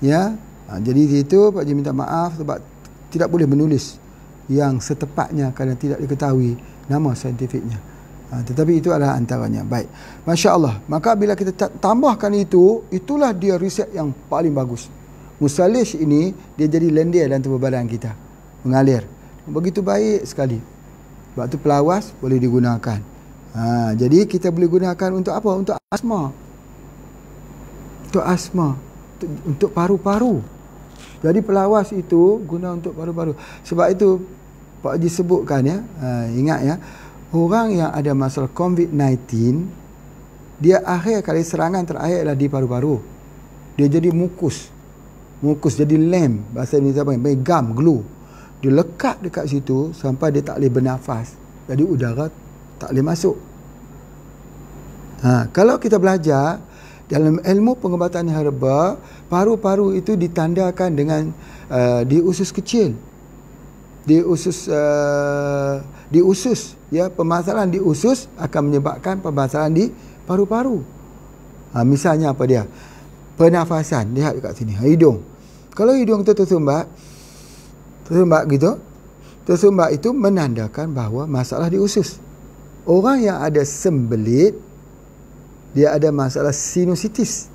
Speaker 1: Ya. Jadi itu Pak Haji minta maaf sebab tidak boleh menulis yang setepatnya kerana tidak diketahui nama saintifiknya. Tetapi itu adalah antaranya. Baik. Masya Allah. Maka bila kita tambahkan itu, itulah dia riset yang paling bagus. Musalish ini, dia jadi lendir dalam tubuh badan kita. Mengalir. Begitu baik sekali. Sebab tu pelawas boleh digunakan. Jadi kita boleh gunakan untuk apa? Untuk asma. Untuk asma. Untuk paru-paru. Jadi pelawas itu guna untuk paru-paru. Sebab itu Pak Haji sebutkan ya. Ingat ya. Orang yang ada masalah COVID-19, dia akhir kali serangan terakhir adalah di paru-paru. Dia jadi mukus. Jadi lem. Bahasa Indonesia panggil gam, glue. Dia lekat dekat situ sampai dia tak boleh bernafas. Jadi udara tak boleh masuk. Kalau kita belajar dalam ilmu pengobatan herba, paru-paru itu ditandakan dengan di usus kecil. Di usus, ya, permasalahan di usus akan menyebabkan permasalahan di paru-paru. Misalnya apa dia? Pernafasan. Lihat dekat sini, hidung. Kalau hidung itu tersumbat gitu, tersumbat itu menandakan bahawa masalah di usus. Orang yang ada sembelit, dia ada masalah sinusitis.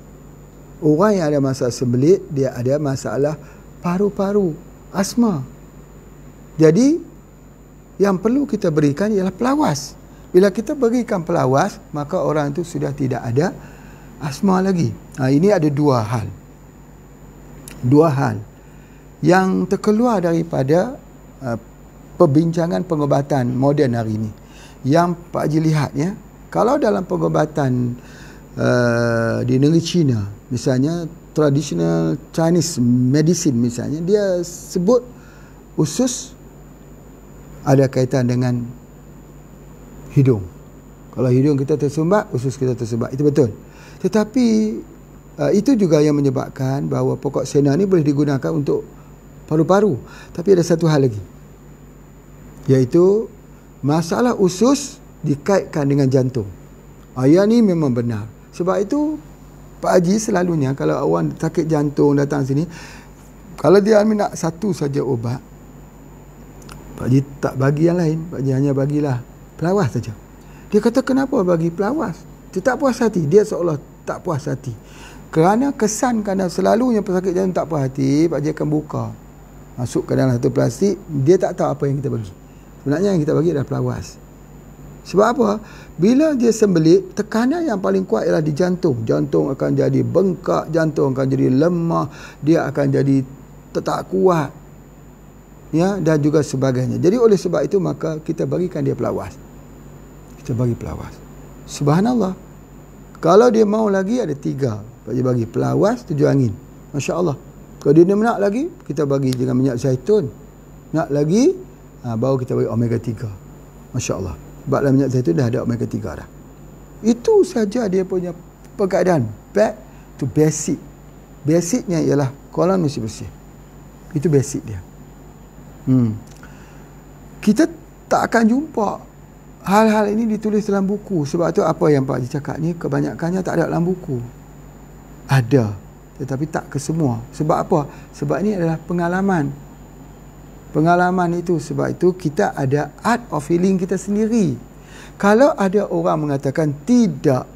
Speaker 1: Orang yang ada masalah sembelit, dia ada masalah paru-paru, asma. Jadi yang perlu kita berikan ialah pelawas. Bila kita berikan pelawas, maka orang itu sudah tidak ada asma lagi. Ini ada dua hal yang terkeluar daripada perbincangan pengobatan moden hari ini. Yang Pak Haji lihat ya, kalau dalam pengobatan di negeri China, misalnya traditional Chinese medicine misalnya, dia sebut usus ada kaitan dengan hidung. Kalau hidung kita tersumbat, usus kita tersumbat. Itu betul. Tetapi itu juga yang menyebabkan bahawa pokok sena ni boleh digunakan untuk paru-paru. Tapi ada satu hal lagi, iaitu masalah usus dikaitkan dengan jantung. Yang ni memang benar. Sebab itu Pak Haji selalunya kalau orang sakit jantung datang sini, kalau dia nak satu saja ubat, Pak Haji tak bagi yang lain. Pak Haji hanya bagilah pelawas saja. Dia kata, kenapa bagi pelawas? Dia tak puas hati. Dia seolah tak puas hati. Kerana selalunya pesakit jantung tak puas hati, Pak Haji akan buka, masuk ke dalam satu plastik. Dia tak tahu apa yang kita bagi. Sebenarnya yang kita bagi adalah pelawas. Sebab apa? Bila dia sembelit, tekanan yang paling kuat ialah di jantung. Jantung akan jadi bengkak, jantung akan jadi lemah, dia akan jadi tak kuat, ya, dan juga sebagainya. Jadi oleh sebab itu maka kita berikan dia pelawas. Kita bagi pelawas. Subhanallah. Kalau dia mau lagi ada 3. Pak Haji bagi pelawas, 7 angin. Masya Allah. Kalau dia nak lagi, kita bagi dengan minyak zaitun. Nak lagi, baru kita bagi omega 3. Masya Allah. Sebab dalam minyak zaitun dah ada omega 3 dah. Itu saja dia punya perkataan. Back to basic. Basicnya ialah kolam mesti bersih. Itu basic dia. Kita tak akan jumpa hal-hal ini ditulis dalam buku. Sebab tu apa yang Pak Haji cakap ni, kebanyakannya tak ada dalam buku. Ada, tetapi tak ke semua. Sebab apa? Sebab ini adalah pengalaman. Pengalaman itu, sebab itu kita ada art of healing kita sendiri. Kalau ada orang mengatakan tidak,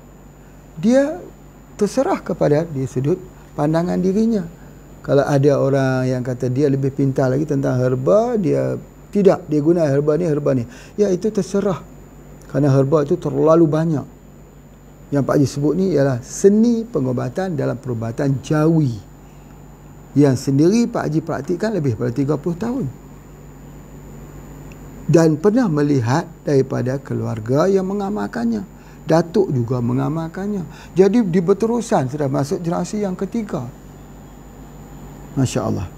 Speaker 1: dia terserah kepada dia sudut pandangan dirinya. Kalau ada orang yang kata dia lebih pintar lagi tentang herba, dia tidak, dia guna herba ni. Ya, itu terserah. Kerana herba itu terlalu banyak. Yang Pak Haji sebut ni ialah seni pengobatan dalam perubatan jawi, yang sendiri Pak Haji praktikkan lebih daripada 30 tahun. Dan pernah melihat daripada keluarga yang mengamalkannya. Datuk juga mengamalkannya. Jadi di berterusan sudah masuk generasi yang ketiga. Masya Allah.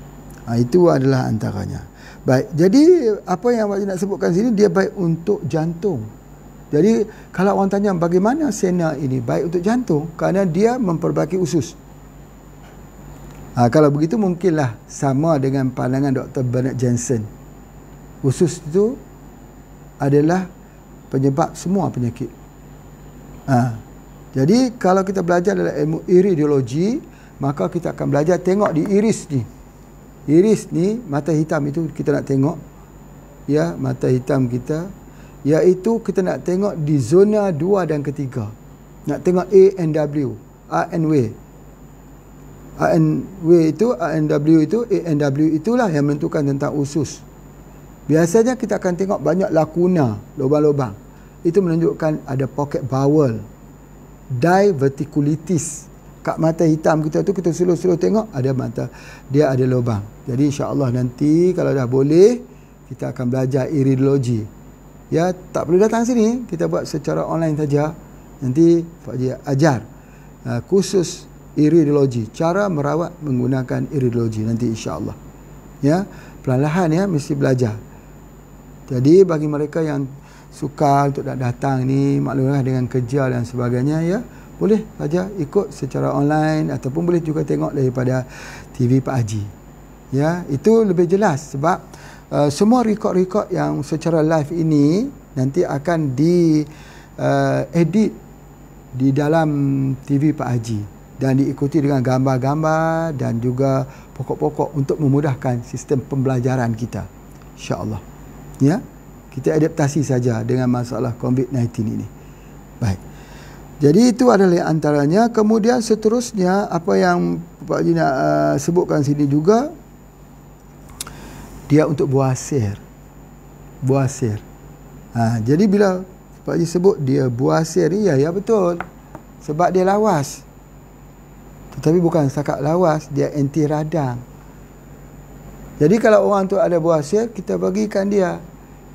Speaker 1: Itu adalah antaranya. Baik, jadi apa yang Pak Haji nak sebutkan sini, dia baik untuk jantung. Jadi kalau orang tanya bagaimana sena ini baik untuk jantung, kerana dia memperbaiki usus. Kalau begitu mungkinlah sama dengan pandangan Dr. Bernard Jensen. Usus itu adalah penyebab semua penyakit. Jadi kalau kita belajar dalam ilmu iridiologi, maka kita akan belajar tengok di iris ni. Iris ni, mata hitam itu kita nak tengok, ya, mata hitam kita, iaitu kita nak tengok di zona 2 dan ketiga. Nak tengok ANW, ANW itulah yang menentukan tentang usus. Biasanya kita akan tengok banyak lakuna, lubang-lubang. Itu menunjukkan ada pocket bowel, diverticulitis. Kat mata hitam kita tu, kita slow-slow tengok ada mata, dia ada lubang. Jadi insya-Allah nanti kalau dah boleh, kita akan belajar iridologi. Ya, tak perlu datang sini, kita buat secara online saja. Nanti Pak Haji ajar khusus iridologi, cara merawat menggunakan iridologi nanti insya-Allah. Ya, perlahan ya, mesti belajar. Jadi bagi mereka yang sukar untuk nak datang ni, maklumlah dengan kerja dan sebagainya, ya, boleh saja ikut secara online ataupun boleh juga tengok daripada TV Pak Haji. Ya, itu lebih jelas sebab semua rekod-rekod yang secara live ini nanti akan di edit di dalam TV Pak Haji dan diikuti dengan gambar-gambar dan juga pokok-pokok untuk memudahkan sistem pembelajaran kita, insya-Allah. Ya, kita adaptasi saja dengan masalah COVID-19 ini. Baik. Jadi itu adalah antaranya. Kemudian seterusnya apa yang Pak Haji nak sebutkan sini juga, dia untuk buasir. Jadi bila Pak Haji sebut dia buasir ni, ya betul. Sebab dia lawas. Tetapi bukan setakat lawas, dia anti radang. Jadi kalau orang tu ada buasir, kita bagikan dia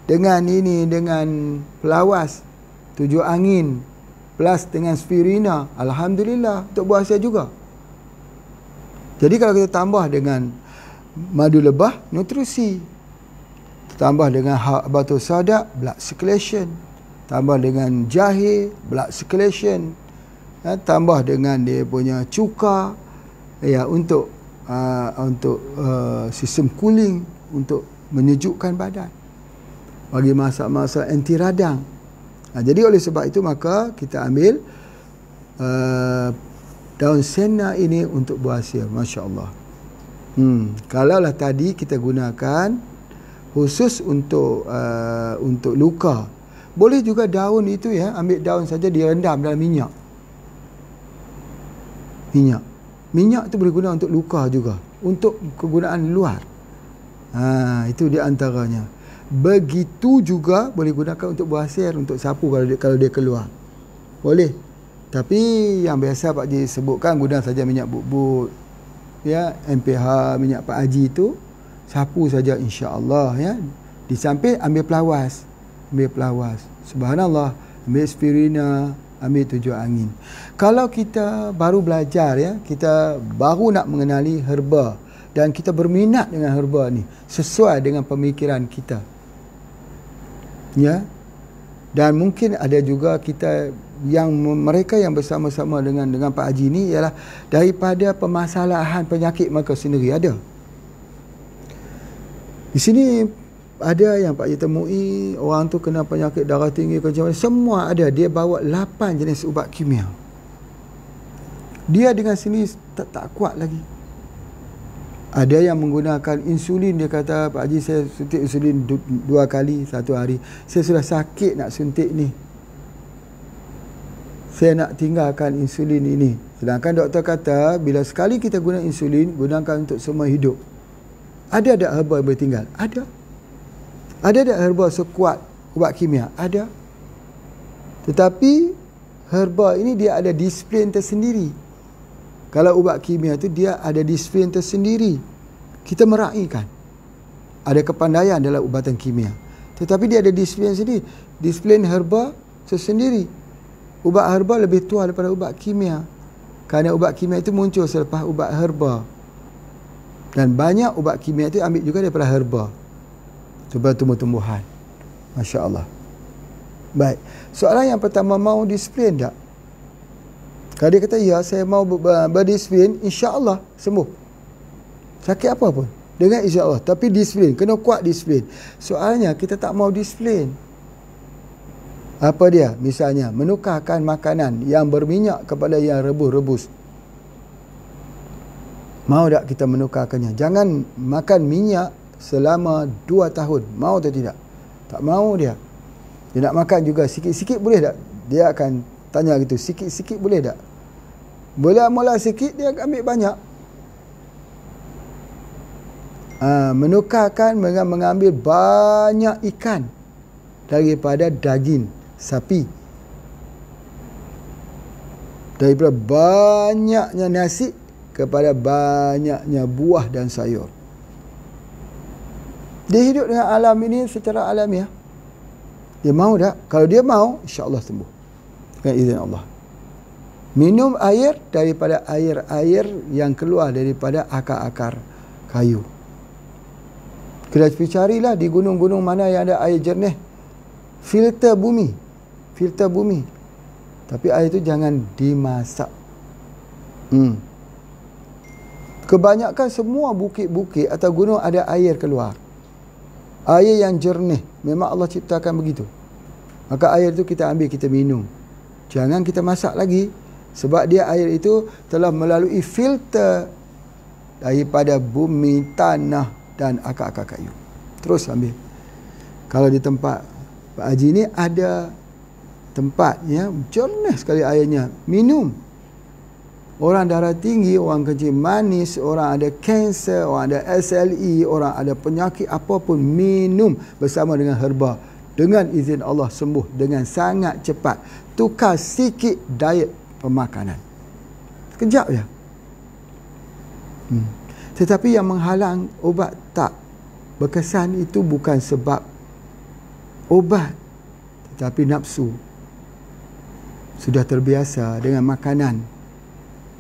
Speaker 1: dengan ini, dengan pelawas 7 angin plus dengan spirina, alhamdulillah, untuk buasir juga. Jadi kalau kita tambah dengan madu lebah, nutrisi. Tambah dengan batu sadak, blood circulation. Tambah dengan jahe, blood circulation. Tambah dengan dia punya cuka, ya, untuk sistem cooling, untuk menyejukkan badan, bagi masa-masa anti radang. Jadi oleh sebab itu maka kita ambil daun sena ini untuk buasir. Masya Allah. Kalaulah tadi kita gunakan khusus untuk luka, boleh juga daun itu, ya, ambil daun saja direndam dalam minyak. Minyak tu boleh guna untuk luka juga, untuk kegunaan luar. Itu di antaranya. Begitu juga boleh gunakan untuk buasir, untuk sapu kalau dia keluar. Boleh. Tapi yang biasa Pak Haji sebutkan, guna saja minyak bubut, ya, MPH, minyak Pak Haji itu sapu saja, insya-Allah, ya. Di samping ambil pelawas. Subhanallah, ambil spirina, ambil 7 angin. Kalau kita baru belajar, ya, kita baru nak mengenali herba dan kita berminat dengan herba ni sesuai dengan pemikiran kita, ya. Dan mungkin ada juga kita yang mereka yang bersama-sama dengan Pak Haji ni ialah daripada permasalahan penyakit mereka sendiri ada. Di sini ada yang Pak Haji temui, orang tu kena penyakit darah tinggi, kencing manis, semua ada. Dia bawa 8 jenis ubat kimia. Dia dengan sini tak kuat lagi. Ada yang menggunakan insulin, dia kata, Pak Haji saya suntik insulin 2 kali 1 hari. Saya sudah sakit nak suntik ni. Saya nak tinggalkan insulin ini. Sedangkan doktor kata, bila sekali kita guna insulin, gunakan untuk semua hidup. Ada tak herba yang boleh tinggal? Ada. Ada tak herba sekuat ubat kimia? Ada. Tetapi herba ini dia ada disiplin tersendiri. Kalau ubat kimia itu dia ada disiplin tersendiri. Kita meraihkan. Ada kepandaian dalam ubatan kimia. Tetapi dia ada disiplin sendiri. Disiplin herba tersendiri. Ubat herba lebih tua daripada ubat kimia. Kerana ubat kimia itu muncul selepas ubat herba. Dan banyak ubat kimia itu ambil juga daripada herba. Daripada tumbuh-tumbuhan. Masya Allah. Baik. Soalan yang pertama, mau disiplin tak? Kalau dia kata, ya saya mau berdisiplin, insya-Allah sembuh. Sakit apa pun. Dengan insya-Allah. Tapi disiplin. Kena kuat disiplin. Soalnya kita tak mau disiplin. Apa dia? Misalnya, menukarkan makanan yang berminyak kepada yang rebus-rebus. Mau tak kita menukarkannya? Jangan makan minyak selama 2 tahun. Mau atau tidak? Tak mau dia. Dia nak makan juga sikit-sikit boleh tak? Dia akan tanya gitu, sikit-sikit boleh tak? Boleh mula sikit, dia ambil banyak. Menukarkan dengan mengambil banyak ikan daripada daging sapi. Daripada banyaknya nasi kepada banyaknya buah dan sayur. Dia hidup dengan alam ini secara alamiah. Dia mahu tak? Kalau dia mahu, insya-Allah sembuh. Dengan izin Allah. Minum air daripada air-air yang keluar daripada akar-akar kayu. Kita carilah di gunung-gunung mana yang ada air jernih. Filter bumi. Tapi air itu jangan dimasak. Kebanyakan semua bukit-bukit atau gunung ada air keluar. Air yang jernih. Memang Allah ciptakan begitu. Maka air itu kita ambil, kita minum. Jangan kita masak lagi. Sebab dia air itu telah melalui filter daripada bumi, tanah dan akar-akar kayu. Terus ambil. Kalau di tempat Pak Haji ni ada tempat, ya, jernih sekali airnya. Minum. Orang darah tinggi, orang kencing manis, orang ada kanser, orang ada SLE, orang ada penyakit apapun, minum bersama dengan herba. dengan izin Allah sembuh dengan sangat cepat. Tukar sikit diet pemakanan. Sekejap je. Tetapi yang menghalang obat tak berkesan itu bukan sebab obat, tetapi nafsu. Sudah terbiasa dengan makanan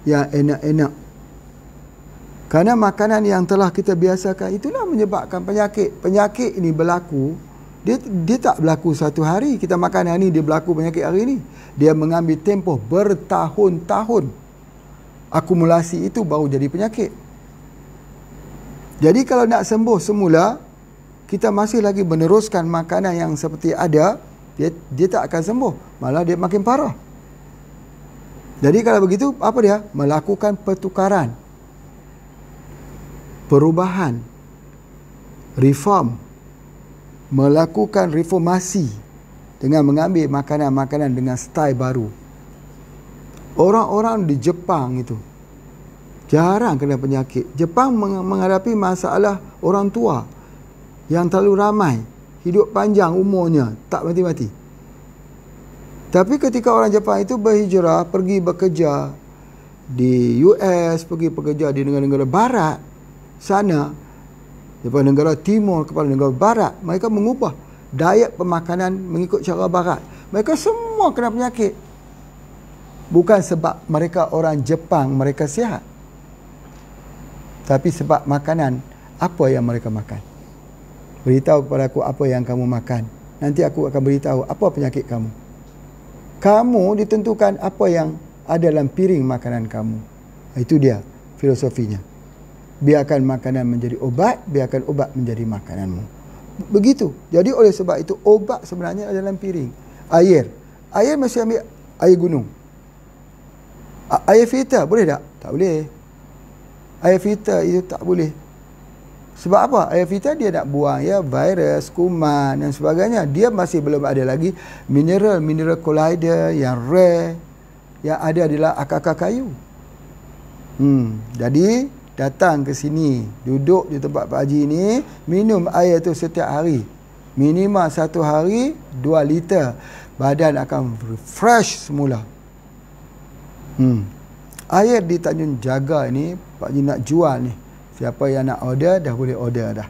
Speaker 1: yang enak-enak. Kerana makanan yang telah kita biasakan itulah menyebabkan penyakit. Penyakit ini berlaku, dia tak berlaku satu hari. Kita makan hari ni, dia berlaku penyakit hari ni. Dia mengambil tempoh bertahun-tahun. Akumulasi itu baru jadi penyakit. Jadi kalau nak sembuh semula, kita masih lagi meneruskan makanan yang seperti ada, dia tak akan sembuh. Malah dia makin parah. Jadi kalau begitu, apa dia? Melakukan pertukaran, perubahan, reform, melakukan reformasi dengan mengambil makanan-makanan dengan style baru. Orang-orang di Jepang itu jarang kena penyakit. Jepang menghadapi masalah orang tua yang terlalu ramai, hidup panjang umurnya, tak mati-mati. Tapi ketika orang Jepang itu berhijrah, pergi bekerja di US, pergi bekerja di negara-negara barat sana, daripada negara timur kepada negara barat, mereka mengubah diet pemakanan mengikut cara barat. Mereka semua kena penyakit. Bukan sebab mereka orang Jepang, mereka sihat, tapi sebab makanan apa yang mereka makan. Beritahu kepada aku apa yang kamu makan, nanti aku akan beritahu apa penyakit kamu. Kamu ditentukan apa yang ada dalam piring makanan kamu. Itu dia filosofinya. Biarkan makanan menjadi obat, biarkan obat menjadi makananmu. Begitu. Jadi oleh sebab itu, obat sebenarnya ada dalam piring. Air mesti ambil air gunung. Air filter boleh tak? Tak boleh. Air filter itu tak boleh. Sebab apa? Air filter dia nak buang virus, kuman dan sebagainya. Dia masih belum ada lagi mineral colloidal yang rare yang ada adalah akar-akar kayu. Jadi datang ke sini, duduk di tempat Pak Haji ni, minum air tu setiap hari. Minimal 1 hari 2 liter. Badan akan fresh semula. Air di Tanjung Jaga ni Pak Haji nak jual ni. Siapa yang nak order dah boleh order dah.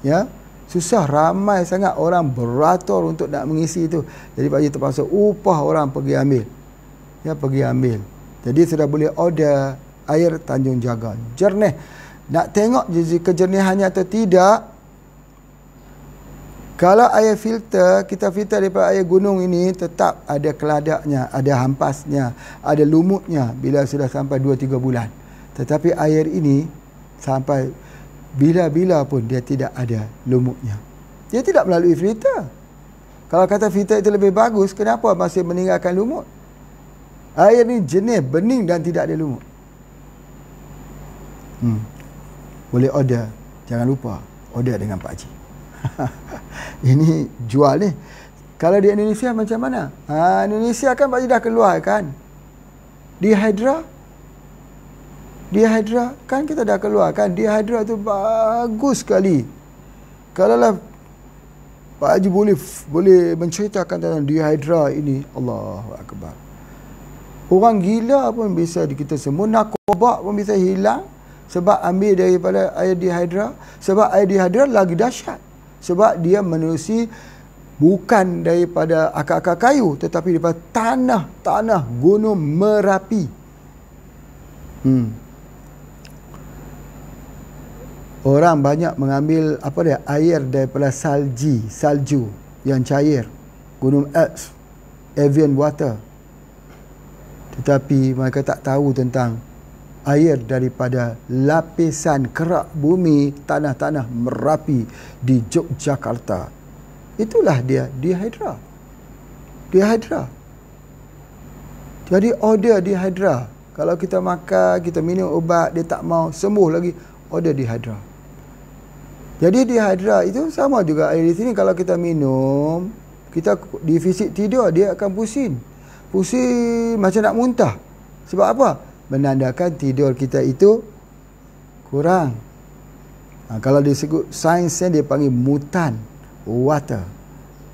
Speaker 1: Ya. Susah, ramai sangat orang beratur untuk nak mengisi itu. Jadi Pak Haji terpaksa upah orang pergi ambil. Ya, pergi ambil. Jadi sudah boleh order air Tanjung Jaga. Jernih. Nak tengok kejernihannya atau tidak. Kalau air filter, kita filter daripada air gunung ini, tetap ada keladaknya, ada hampasnya, ada lumutnya bila sudah sampai 2-3 bulan. Tetapi air ini sampai bila-bila pun dia tidak ada lumutnya. Dia tidak melalui filter. Kalau kata filter itu lebih bagus, kenapa masih meninggalkan lumut? Air ni jernih, bening dan tidak ada lumut. Boleh order. Jangan lupa order dengan Pak Haji. Ini jual ni. Kalau di Indonesia macam mana? Indonesia kan Pak Haji dah keluar kan. Dihydra kan kita dah keluar kan. Dihydra tu bagus sekali. Kalau lah Pak Haji boleh menceritakan tentang dihydra ini, Allahu Akbar. Orang gila pun bisa kita semua, narkoba pun bisa hilang sebab ambil daripada air dihydra. Sebab air dihydra lagi dahsyat. Sebab dia menerusi bukan daripada akar-akar kayu, tetapi daripada tanah Gunung Merapi. Orang banyak mengambil air daripada salju yang cair, Gunung Alps, Evian water. Tetapi mereka tak tahu tentang air daripada lapisan kerak bumi tanah-tanah Merapi di Yogyakarta. Itulah dia dihydra. Jadi order dihydra. Kalau kita makan, kita minum ubat, dia tak mau sembuh lagi, order dihydra. Jadi dihydra itu sama juga air di sini. Kalau kita minum, kita defisit tidur, dia akan pusing. Pusing macam nak muntah. Sebab apa? Menandakan tidur kita itu kurang. Kalau disebut sainsnya dia panggil mutan water.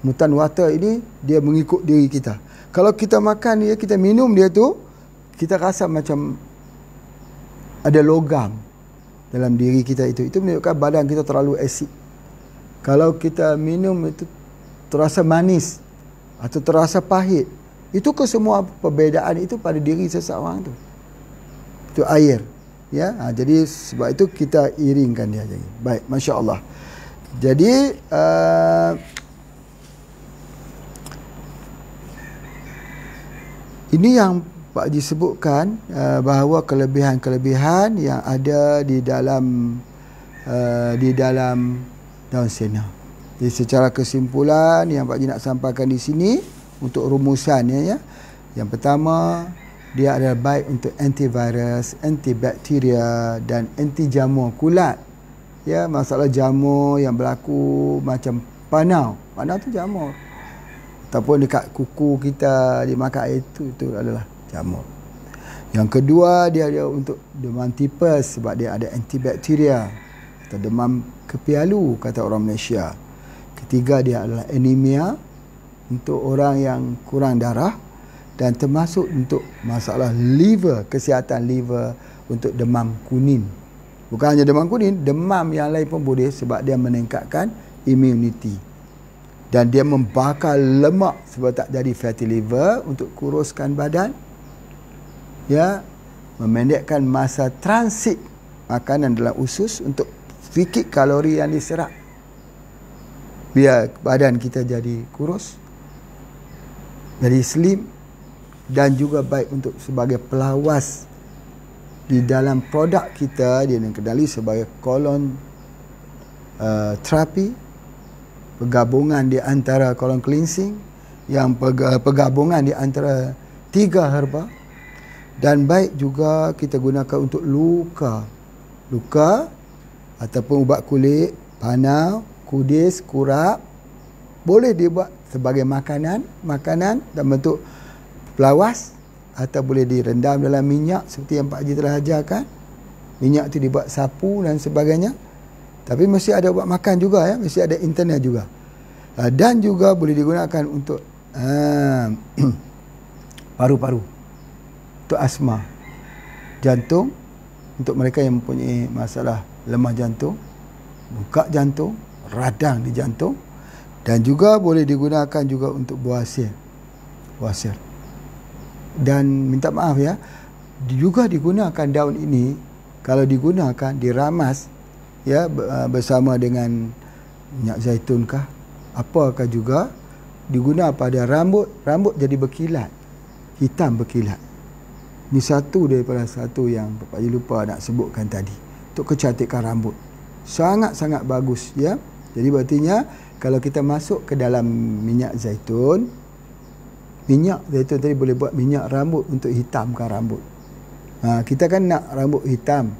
Speaker 1: Mutan water ini dia mengikut diri kita. Kalau kita makan dia, kita minum dia tu, kita rasa macam ada logam dalam diri kita itu. Itu menunjukkan badan kita terlalu asid. Kalau kita minum itu terasa manis atau terasa pahit, itu kesemua perbezaan itu pada diri seseorang tu. Itu air. Ya, jadi sebab itu kita iringkan dia. Baik, Masya Allah. Jadi ini yang Pak Haji sebutkan, bahawa kelebihan-kelebihan yang ada di dalam daun sena. Jadi secara kesimpulan yang Pak Haji nak sampaikan di sini untuk rumusannya, ya. Yang pertama, dia adalah baik untuk antivirus, antibakteria dan anti jamur kulat. Ya, masalah jamur yang berlaku macam panau. Panau tu jamur. Ataupun dekat kuku kita dimakan air itu adalah jamur. Yang kedua, dia ada untuk demam tipes sebab dia ada antibakteria atau demam kepialu kata orang Malaysia. Ketiga, dia adalah anemia untuk orang yang kurang darah, dan termasuk untuk masalah liver, kesihatan liver, untuk demam kuning. Bukan hanya demam kuning, demam yang lain pun boleh sebab dia meningkatkan immunity. Dan dia membakar lemak sebab tak jadi fatty liver untuk kuruskan badan. Ya, memendekkan masa transit makanan dalam usus untuk sedikit kalori yang diserap. Biar badan kita jadi kurus, jadi slim, dan juga baik untuk sebagai pelawas di dalam produk kita. Dia dikenali sebagai colon terapi, penggabungan di antara colon cleansing, yang penggabungan di antara 3 herba, dan baik juga kita gunakan untuk luka ataupun ubat kulit, panau, kudis, kurap. Boleh dibuat sebagai makanan dalam bentuk pelawas, atau boleh direndam dalam minyak seperti yang Pak Haji telah ajarkan. Minyak tu dibuat sapu dan sebagainya. Tapi mesti ada buat makan juga, ya, mesti ada internal juga. Dan juga boleh digunakan untuk paru-paru, untuk asma, jantung, untuk mereka yang mempunyai masalah lemah jantung, bengkak jantung, radang di jantung, dan juga boleh digunakan juga untuk bawasir. Dan minta maaf, ya, juga digunakan daun ini kalau digunakan diramas, ya, bersama dengan minyak zaitun kah, apakah juga digunakan pada rambut jadi berkilat, hitam berkilat. Ini satu daripada satu yang Pak Haji lupa nak sebutkan tadi, untuk kecantikan rambut. Sangat-sangat bagus, ya. Jadi berartinya kalau kita masuk ke dalam minyak zaitun tadi boleh buat minyak rambut untuk hitamkan rambut. Kita kan nak rambut hitam,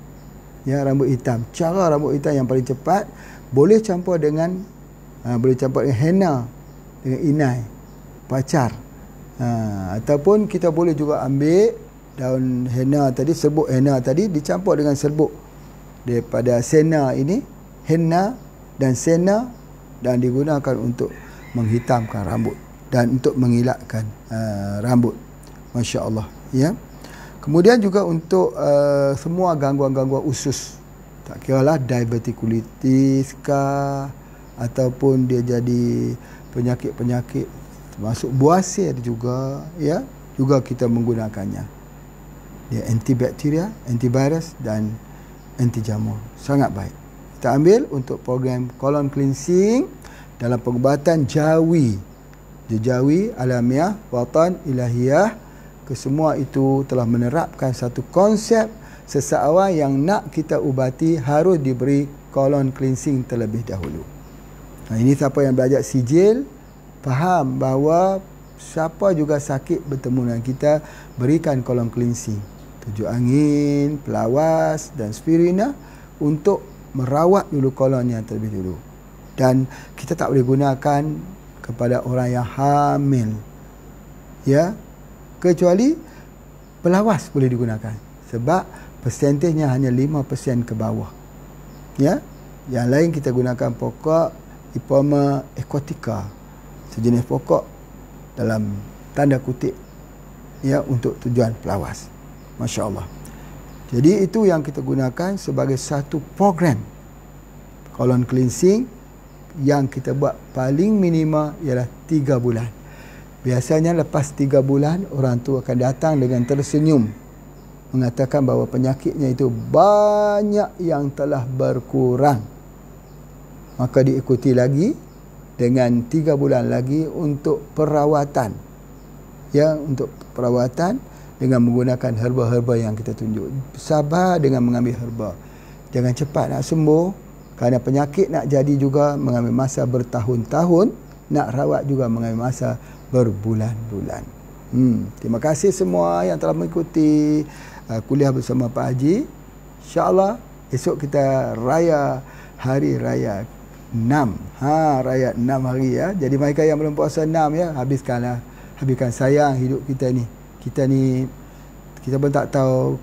Speaker 1: ya, rambut hitam. Cara rambut hitam yang paling cepat boleh campur dengan henna, dengan inai, pacar. Ataupun kita boleh juga ambil daun henna tadi, serbuk henna tadi, dicampur dengan serbuk daripada sena ini, henna dan sena, dan digunakan untuk menghitamkan rambut dan untuk mengilatkan rambut. Masya Allah, ya. Kemudian juga untuk semua gangguan-gangguan usus, tak kiralah divertikulitis kah, ataupun dia jadi penyakit-penyakit termasuk buasir juga, ya, juga kita menggunakannya. Dia antibakteria, antivirus dan anti jamur. Sangat baik. Kita ambil untuk program colon cleansing dalam pengubatan jawi alamiah, watan ilahiyah. Kesemua itu telah menerapkan satu konsep seseorang yang nak kita ubati harus diberi colon cleansing terlebih dahulu. Ini siapa yang belajar sijil faham bahawa siapa juga sakit bertemu dengan kita, berikan colon cleansing, tujuh angin, pelawas dan spirina untuk merawat dulu kolonnya terlebih dulu. Dan kita tak boleh gunakan kepada orang yang hamil, ya, kecuali pelawas boleh digunakan sebab persentejnya hanya 5% ke bawah, ya. Yang lain kita gunakan pokok Ipoma aquatica sejenis pokok dalam tanda kutip ya untuk tujuan pelawas. Masya Allah. Jadi itu yang kita gunakan sebagai satu program colon cleansing yang kita buat paling minima ialah 3 bulan. Biasanya lepas 3 bulan orang tu akan datang dengan tersenyum mengatakan bahawa penyakitnya itu banyak yang telah berkurang. Maka diikuti lagi dengan 3 bulan lagi untuk perawatan. Ya, untuk perawatan dengan menggunakan herba-herba yang kita tunjuk. Sabar dengan mengambil herba. Jangan cepat nak sembuh, kerana penyakit nak jadi juga mengambil masa bertahun-tahun, nak rawat juga mengambil masa berbulan-bulan. Terima kasih semua yang telah mengikuti kuliah bersama Pak Haji. InsyaAllah esok kita raya hari raya 6. Raya 6 hari ya. Jadi mereka yang belum puasa 6 ya, habiskanlah. Habiskan, sayang hidup kita ni. Kita pun tak tahu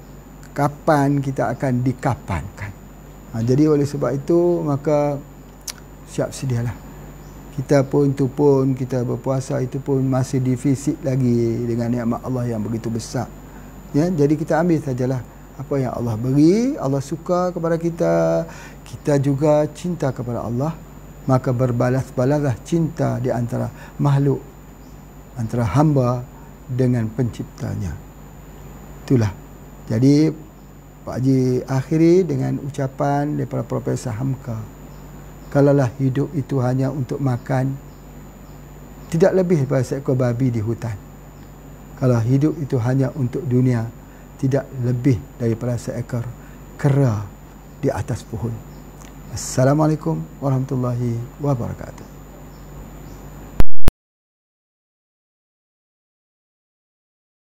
Speaker 1: kapan kita akan dikapankan. Jadi oleh sebab itu maka siap sedialah. Kita pun kita berpuasa itu pun masih defisit lagi dengan nikmat Allah yang begitu besar. Ya, jadi kita ambil sajalah apa yang Allah beri. Allah suka kepada kita, kita juga cinta kepada Allah, maka berbalas-balaslah cinta di antara makhluk, antara hamba dengan penciptanya. Itulah. Jadi Pak Haji akhiri dengan ucapan daripada Profesor Hamka. Kalaulah hidup itu hanya untuk makan, tidak lebih daripada seekor babi di hutan. Kalau hidup itu hanya untuk dunia, tidak lebih daripada seekor kera di atas pohon. Assalamualaikum warahmatullahi wabarakatuh.